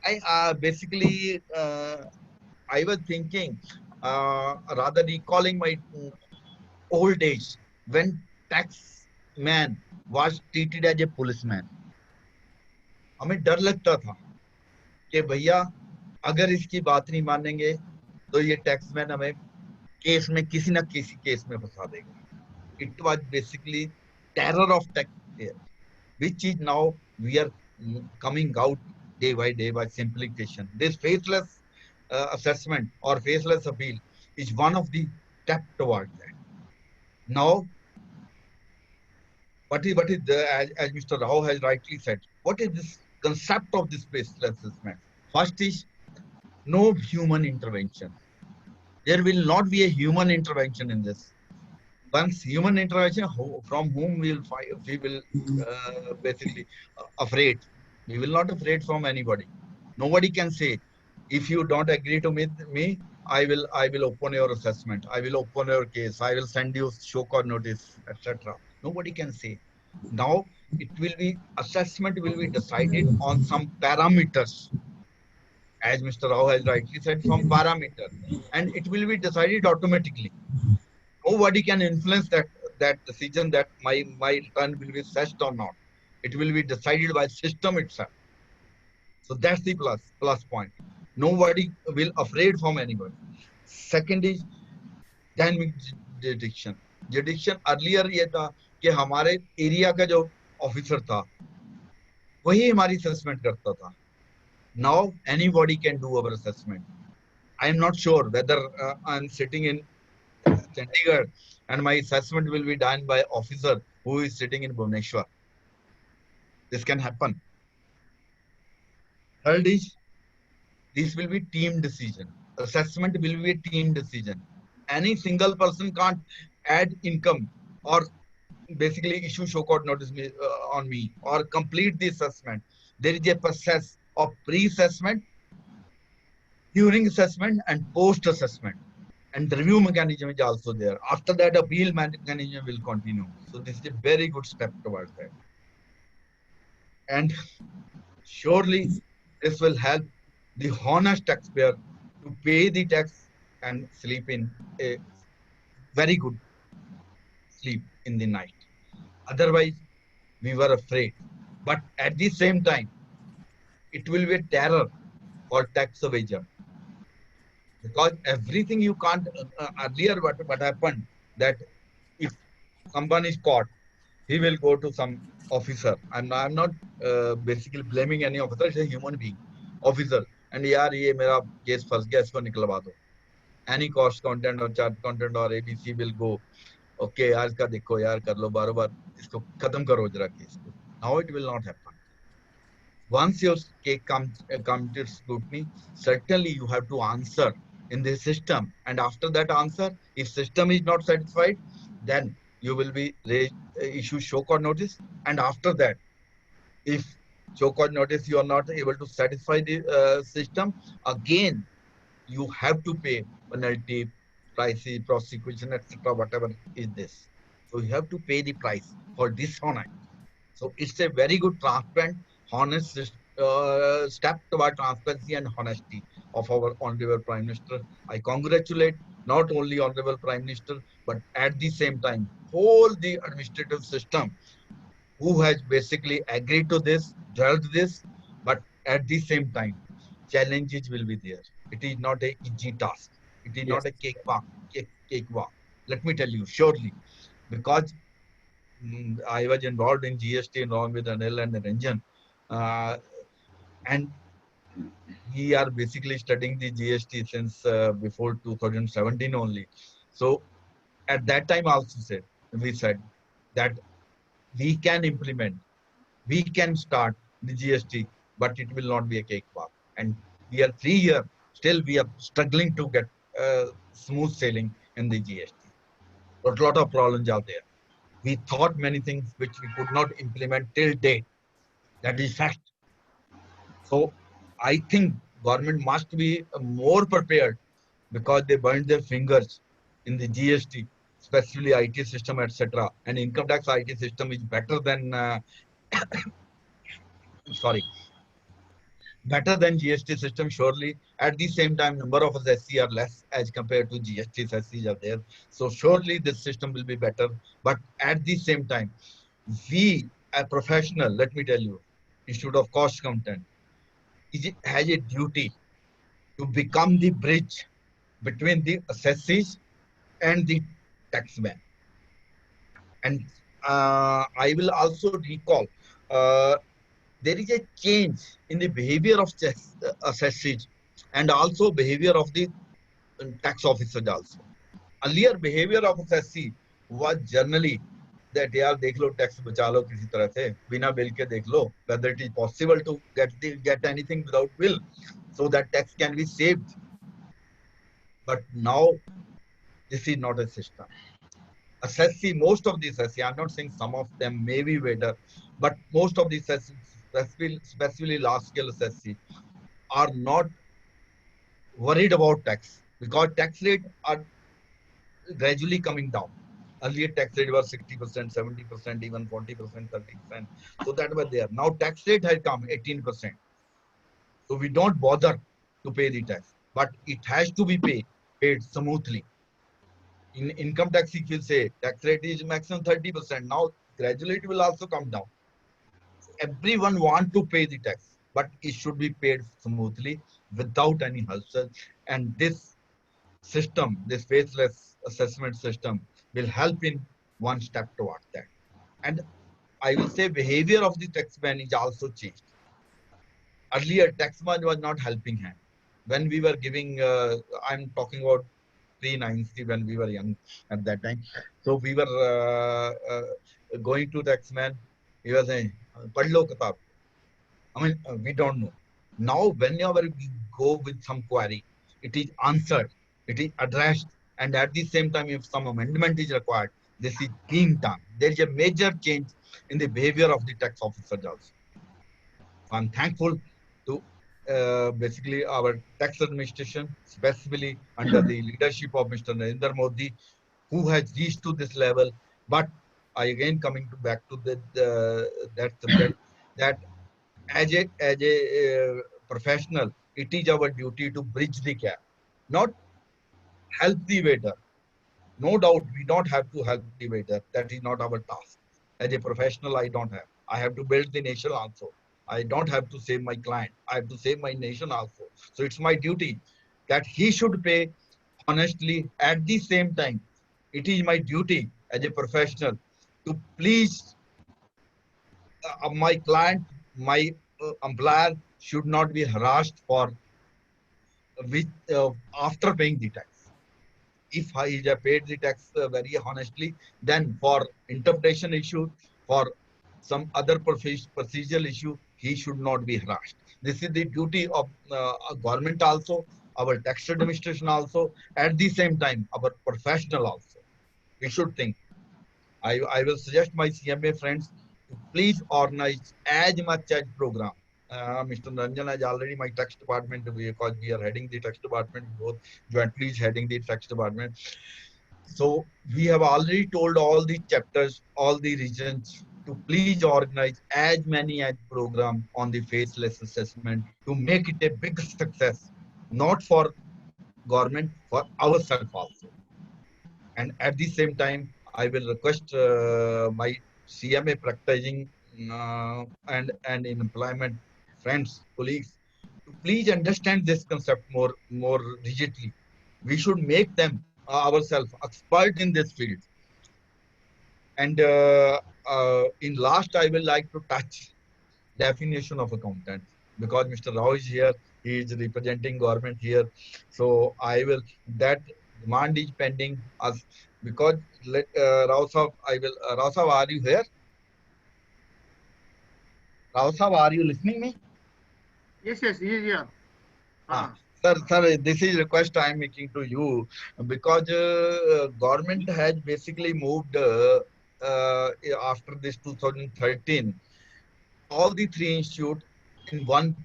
I basically I was thinking, rather recalling my old days when tax man was treated as a policeman. हमें डर लगता था कि भैया अगर इसकी बात नहीं मानेंगे तो ये टैक्समैन हमें केस में किसी न किसी केस में फंसा देगा. It was basically terror of taxpayer, which is now we are coming out day by simplification. This faceless assessment or faceless appeal is one of the step towards that. Now, what is as Mr. Rao has rightly said, what is this concept of this faceless assessment? First is no human intervention. There will not be a human intervention in this. Once human intervention, from whom we will basically afraid. We will not afraid from anybody. Nobody can say, if you don't agree to me, I will open your assessment. I will open your case. I will send you show cause notice, etc. Nobody can say. Now it will be assessment will be decided on some parameters, as Mr. Rao has rightly said, some parameter, and it will be decided automatically. Nobody can influence that decision that my return will be assessed or not. It will be decided by system itself. So that's the plus point. Nobody will afraid from anybody. Second is dynamic jurisdiction. Jurisdiction earlier ये था कि हमारे area का जो officer था वही हमारी assessment करता था. Now anybody can do our assessment. I am not sure whether I'm sitting in Chandigarh and my assessment will be done by officer who is sitting in Bhubaneswar. This can happen. Third is, this will be team decision. Assessment will be a team decision. Any single person can't add income or basically issue show cause notice on me or complete the assessment. There is a process of pre-assessment, during assessment and post-assessment. And the review mechanism is also there. After that, appeal mechanism will continue. So this is a very good step towards that. And surely this will help the honest taxpayer to pay the tax and sleep in a very good sleep in the night. Otherwise, we were afraid. But at the same time, it will be a terror for tax evasion. Because everything you can't, earlier what happened, that if someone is caught, he will go to some officer. And I'm not basically blaming any officer, it's a human being, officer. And yaar, ye mera case फंस गया, इसको निकलवा दो. Any cost content or chart content or ABC will go, okay, यार इसका देखो यार कर लो बार इसको खत्म करो जरा केस को. Now it will not happen. Once your case comes to scrutiny, certainly you have to answer in the system. And after that answer, if system is not satisfied, then you will be issue show cause notice. And after that, if show cause notice you are not able to satisfy the system, again you have to pay penalty, prices, prosecution, etc. Whatever is this. So you have to pay the price for dishonest. So it's a very good, transparent, honest step toward transparency and honesty of our Honorable Prime Minister. I congratulate not only Honorable Prime Minister, but at the same time, whole the administrative system who has basically agreed to this, judged this, but at the same time, challenges will be there. It is not an easy task. It is not a cakewalk. Let me tell you, surely, because I was involved in GST along with Anil and Ranjan, and we are basically studying the GST since before 2017 only. So at that time also we said that we can implement, we can start the GST, but it will not be a cakewalk. And we are 3 years still we are struggling to get smooth sailing in the GST. But a lot of problems are there. We thought many things which we could not implement till date. That is fact. So I think government must be more prepared because they burned their fingers in the GST, especially IT system, etc. And income tax IT system is better than sorry, better than GST system surely. At the same time, number of SC are less as compared to GST SCs are there. So surely this system will be better. But at the same time, we, a professional, let me tell you, Institute of Cost Accountant, has a duty to become the bridge between the assessees and the taxman. And I will also recall there is a change in the behavior of assessees and also behavior of the tax officers also. Earlier behavior of assessee was generally that यार देख लो tax बचा लो किसी तरह से बिना bill के देख लो whether it is possible to get anything without bill so that tax can be saved. But now this is not a system. Assessee, most of these assessee, I'm not saying some of them may be better, but most of these assessee, especially large scale assessee, are not worried about tax because tax rate are gradually coming down. Earlier tax rate was 60%, 70%, even 40%, 30%. So that was there. Now tax rate has come 18%. So we don't bother to pay the tax, but it has to be paid smoothly. In income tax, if you say tax rate is maximum 30%, now gradually it will also come down. Everyone want to pay the tax, but it should be paid smoothly without any hustle. And this system, this faceless assessment system, will help in one step towards that. And I will say behavior of the taxman is also changed. Earlier, taxman was not helping hand. When we were giving, I'm talking about pre-90 when we were young at that time. So we were going to taxman. He was saying, "Pad lo kitab." I mean, we don't know. Now, whenever we go with some query, it is answered, it is addressed, and at the same time, if some amendment is required, this is being done. There is a major change in the behavior of the tax officers also. I'm thankful to basically our tax administration, especially under the leadership of Mr. Narendra Modi, who has reached to this level. But I again coming back to that subject that as a professional, it is our duty to bridge the gap, not help the waiter. No doubt, we don't have to help the waiter. That is not our task. As a professional, I don't have. I have to build the nation also. I don't have to save my client. I have to save my nation also. So it's my duty that he should pay honestly. At the same time, it is my duty as a professional to please my client, my employer should not be harassed for with after paying the tax. If he has paid the tax very honestly, then for interpretation issue, for some other procedural issue, he should not be harassed. This is the duty of government also, our tax administration also, at the same time, our professional also. We should think. I will suggest my CMA friends to please organize as much as program. Mr. Ranjan has already my tax department because we are heading the tax department, both jointly is heading the tax department. So we have already told all the chapters, all the regions to please organize as many as program on the faceless assessment to make it a big success, not for government, for ourselves also. And at the same time, I will request my CMA practicing and in employment friends, colleagues, to please understand this concept more rigidly. We should make them ourselves expert in this field. And in last, I will like to touch definition of accountant because Mr. Rao is here. He is representing government here. So I will, that demand is pending us because let Rao Sahab, I will, Rao Sahab, are you here? Rao Sahab, are you listening me? Yes, yes, he is here. Ah. Sir, this is request I am making to you because government has basically moved after this 2013 all the three institutes in one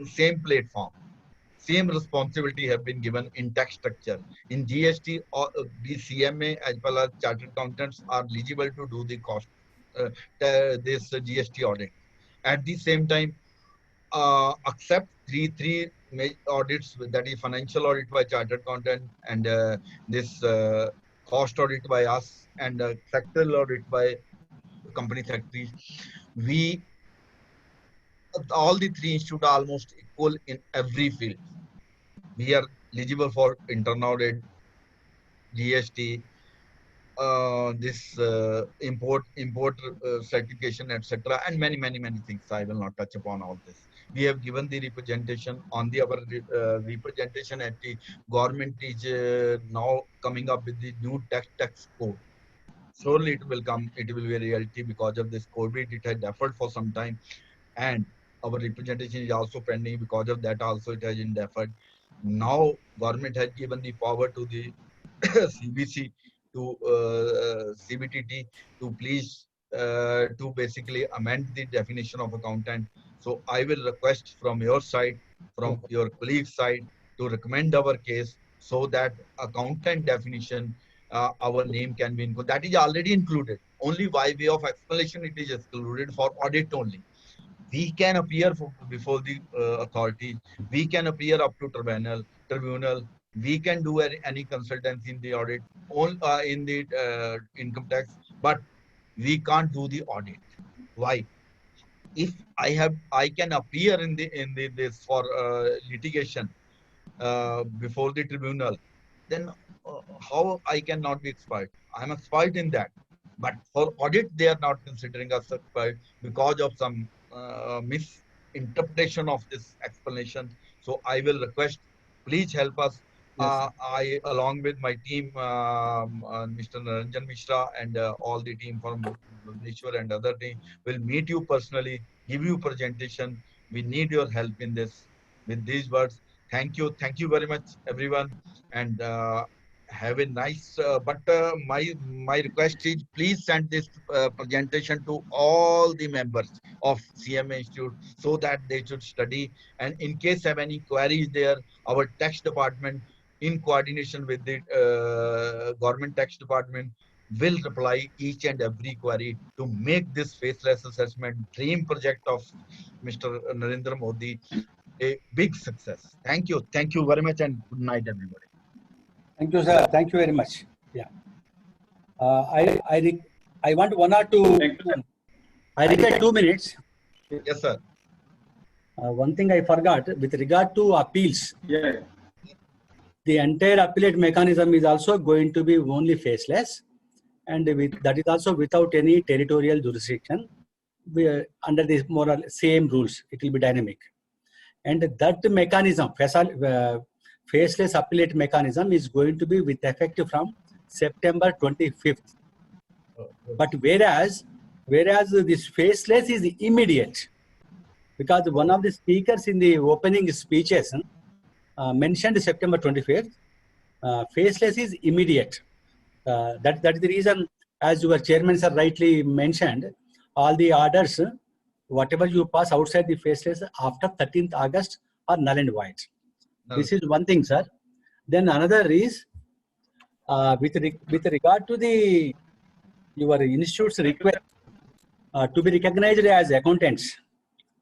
same platform. Same responsibility have been given in tax structure. In GST, or the CMA as well as chartered accountants are eligible to do the cost this GST audit. At the same time, accept three audits, that is financial audit by chartered accountant and this cost audit by us and sectoral audit by company secretaries. We all the three institutes are almost equal in every field. We are eligible for internal audit, GST, this import certification, etc., and many things. I will not touch upon all this. We have given the representation on the our representation at the government is now coming up with the new tax code. Surely it will come. It will be a reality because of this COVID. It had deferred for some time, and our representation is also pending. Because of that, also it has been deferred. Now government has given the power to the CBC to CBTT to please to basically amend the definition of accountant. So I will request from your side, from your colleague's side, to recommend our case so that accountant definition, our name can be included. That is already included. Only by way of explanation it is excluded for audit only. We can appear before the authority. We can appear up to tribunal. We can do any consultancy in the audit, in the income tax, but we can't do the audit. Why? If I can appear in this for litigation before the tribunal, then how I cannot be expert? I'm expert in that. But for audit, they are not considering us expert because of some misinterpretation of this explanation. So I will request, please help us. Yes. I, along with my team, Mr. Naranjan Mishra and all the team from Bhubaneswar and other team, will meet you personally, give you presentation. We need your help in this. With these words, thank you very much, everyone, and have a nice. But my request is, please send this presentation to all the members of CMA Institute so that they should study. And in case have any queries there, our tax department, in coordination with the government tax department, will reply each and every query to make this faceless assessment dream project of Mr. Narendra Modi a big success. Thank you very much, and good night, everybody. Thank you, sir. Thank you very much. Yeah. I want one or two. Thank you, sir. I require 2 minutes. Yes, sir. One thing I forgot with regard to appeals. Yeah. The entire appellate mechanism is also going to be only faceless, and that is also without any territorial jurisdiction. Under the more or less same rules, it will be dynamic. And that mechanism, faceless appellate mechanism, is going to be with effect from September 25th. But whereas this faceless is immediate, because one of the speakers in the opening speeches mentioned September 25th. Faceless is immediate. That's the reason, as your chairman sir rightly mentioned, all the orders, whatever you pass outside the faceless after 13th August are null and void. No. This is one thing, sir. Then another is with regard to your institute's request to be recognized as accountants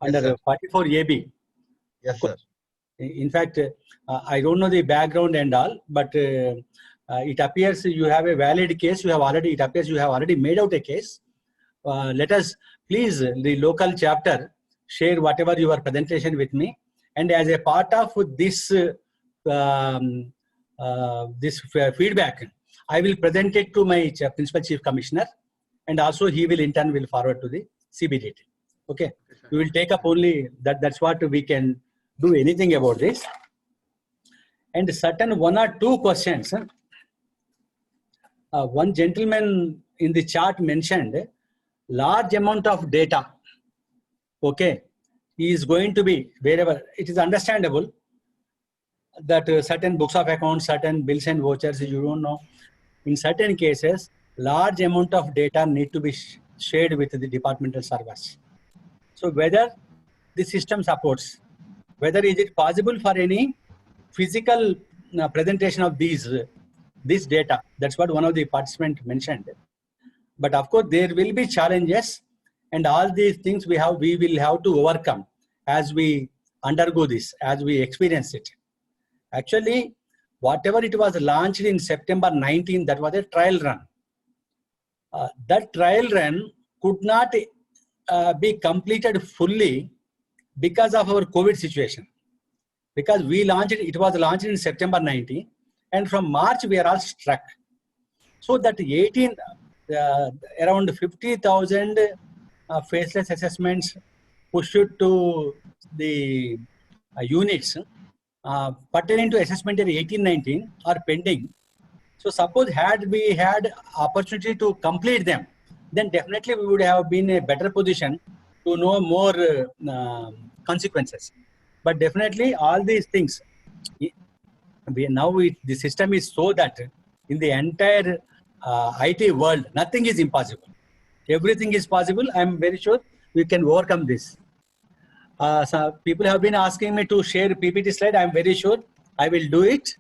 under sir. 44 AB. Yes, sir. In fact, I don't know the background and all, but it appears you have a valid case. It appears you have already made out a case. Let us please, the local chapter, share whatever your presentation with me, and as a part of this feedback, I will present it to my Principal Chief Commissioner, and also he will in turn will forward to the CBDT. Okay, we will take up only that. That's what we can do anything about this. And certain one or two questions. One gentleman in the chart mentioned large amount of data. Okay, he is going to be wherever it is understandable. that certain books of accounts, certain bills and vouchers, you don't know. In certain cases, large amount of data need to be shared with the departmental servers. So whether the system supports, whether is it possible for any physical presentation of this data. That's what one of the participants mentioned. But of course, there will be challenges, and all these things we will have to overcome as we undergo this, as we experience it. Actually, whatever it was launched in September 19, that was a trial run. That trial run could not be completed fully because of our COVID situation. Because we launched it was launched in September 19, and from March we are all struck. So that around 50,000 faceless assessments pushed to the units pertaining to assessment year 18-19 are pending. So suppose had we had opportunity to complete them, then definitely we would have been in a better position to know more consequences. But definitely all these things, the system is so that in the entire IT world, nothing is impossible. Everything is possible. I'm very sure we can overcome this. So people have been asking me to share PPT slide. I'm very sure I will do it.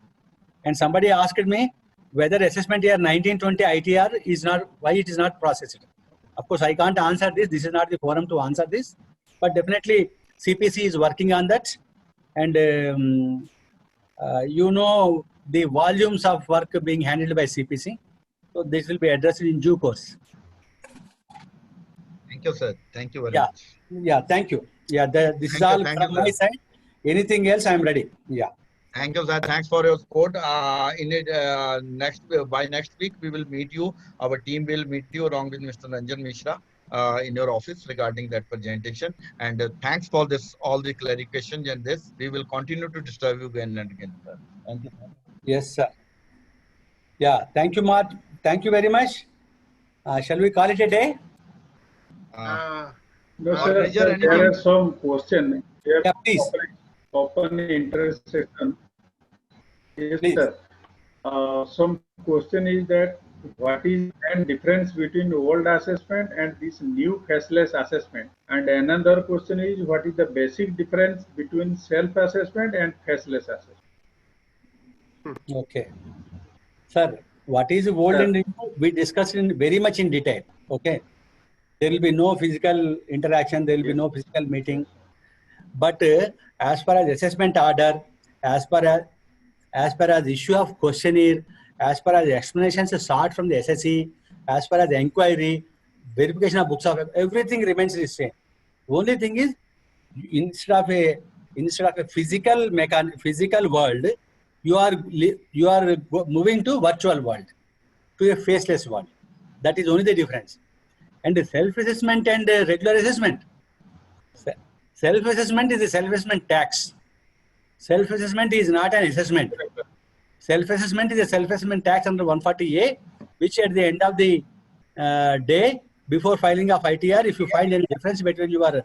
And somebody asked me whether assessment year 1920 ITR is not, why it is not processed. Of course, I can't answer this. This is not the forum to answer this. But definitely CPC is working on that. And you know the volumes of work being handled by CPC. So this will be addressed in due course. Thank you, sir. Thank you very much. Yeah, thank you. Yeah, this is all from my side. Anything else, I'm ready. Yeah. Thank you, sir. Thanks for your support. By next week, we will meet you. Our team will meet you along with Mr. Ranjan Mishra in your office regarding that presentation. And thanks for this, all the clarifications and this. We will continue to disturb you again and again, sir. Thank you. Yes, sir. Yeah, thank you, Mark. Thank you very much. Shall we call it a day? No, sir, there are some questions. Yeah, please. Open interest session. Yes, Please. sir. Some question is that what is the difference between old assessment and this new faceless assessment? And another question is what is the basic difference between self-assessment and faceless assessment? Okay. Sir, what is old and new? We discussed very much in detail. Okay. There will be no physical interaction. There will be no physical meeting. But as far as assessment order, as far as issue of questionnaire, as far as explanations sought from the SSE, as far as inquiry, verification of books of everything remains the same. Only thing is, instead of a physical world, you are moving to virtual world, to a faceless world. That is only the difference. And the self-assessment and regular assessment. Self-assessment is a self-assessment tax. Self-assessment is not an assessment. Self-assessment is a self-assessment tax under 140A, which at the end of the day, before filing of ITR, if you find any difference between your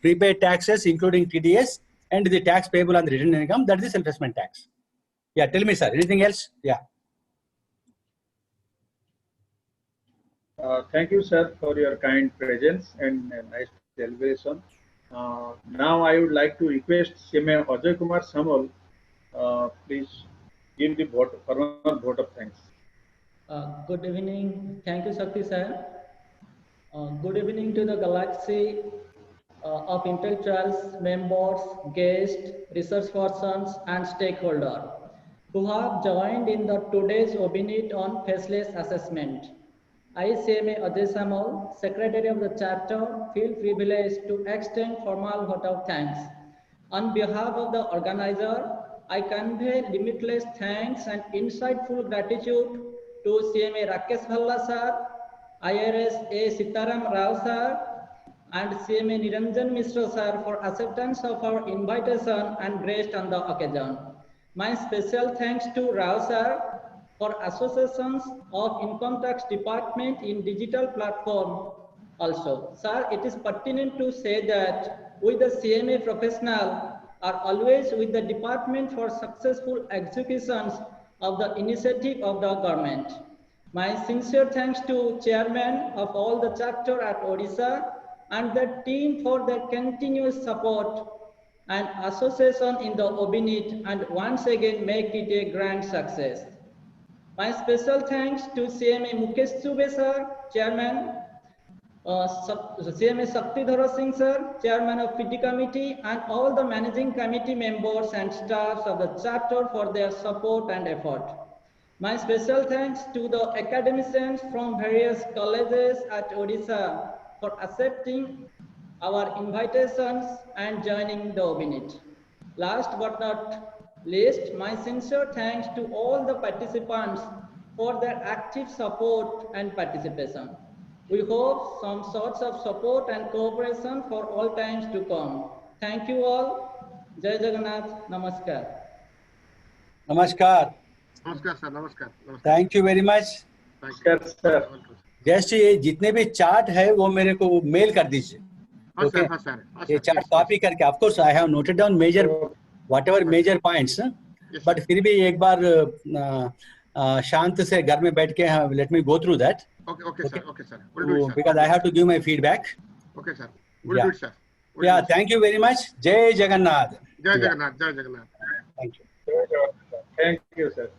prepaid taxes, including TDS, and the tax payable on the written income, that is the self-assessment tax. Yeah, tell me, sir. Anything else? Yeah. Thank you, sir, for your kind presence and nice celebration. Now I would like to request CMA Ajay Kumar Samal, please give the formal vote of thanks. Good evening. Thank you, Shakti sir. Good evening to the galaxy of intellectuals, members, guests, research persons, and stakeholders who have joined in the today's webinar on faceless assessment. I, CMA Ajay Samal, Secretary of the Chapter, feel privileged to extend formal vote of thanks. On behalf of the organizer, I convey limitless thanks and insightful gratitude to CMA Rakesh Bhalla sir, IRS A. Sitaram Rao sir, and CMA Niranjan Mishra sir for acceptance of our invitation and graced on the occasion. My special thanks to Rao sir for associations of Income Tax Department in digital platform also. Sir, it is pertinent to say that with the CMA professional, are always with the department for successful executions of the initiative of the government. My sincere thanks to chairman of all the chapter at Odisha and the team for their continuous support and association in the OBNIT, and once again make it a grand success. My special thanks to CMA Mukesh Chube sir, Chairman, CMA Shaktidhar Singh sir, Chairman of PT Committee, and all the managing committee members and staffs of the chapter for their support and effort. My special thanks to the academicians from various colleges at Odisha for accepting our invitations and joining the OBNIT. Last but not least, my sincere thanks to all the participants for their active support and participation. We hope some sorts of support and cooperation for all times to come. Thank you all. Jai Jagannath. Namaskar. Namaskar. Namaskar, sir. Namaskar. Namaskar. Thank you very much. Thank you. Namaskar, sir. Welcome. Just ये जितने भी chart है वो मेरे को mail कर दीजिए. हाँ, Okay. sir. हाँ, sir. हाँ, ये sir. Chart Yes, copy yes. करके, of course I have noted down major whatever major points, Yes, but sir. फिर भी एक बार शांत से घर में बैठ के let me go through that, Okay, okay, sir. Okay, sir. We'll do it, sir. Because I have to give my feedback. Okay, sir. We'll Yeah. do it, sir. We'll या do it, sir. Thank you very much. Jai Jagannath. Jai Jagannath. Jai Jagannath. Thank you. Thank you, sir.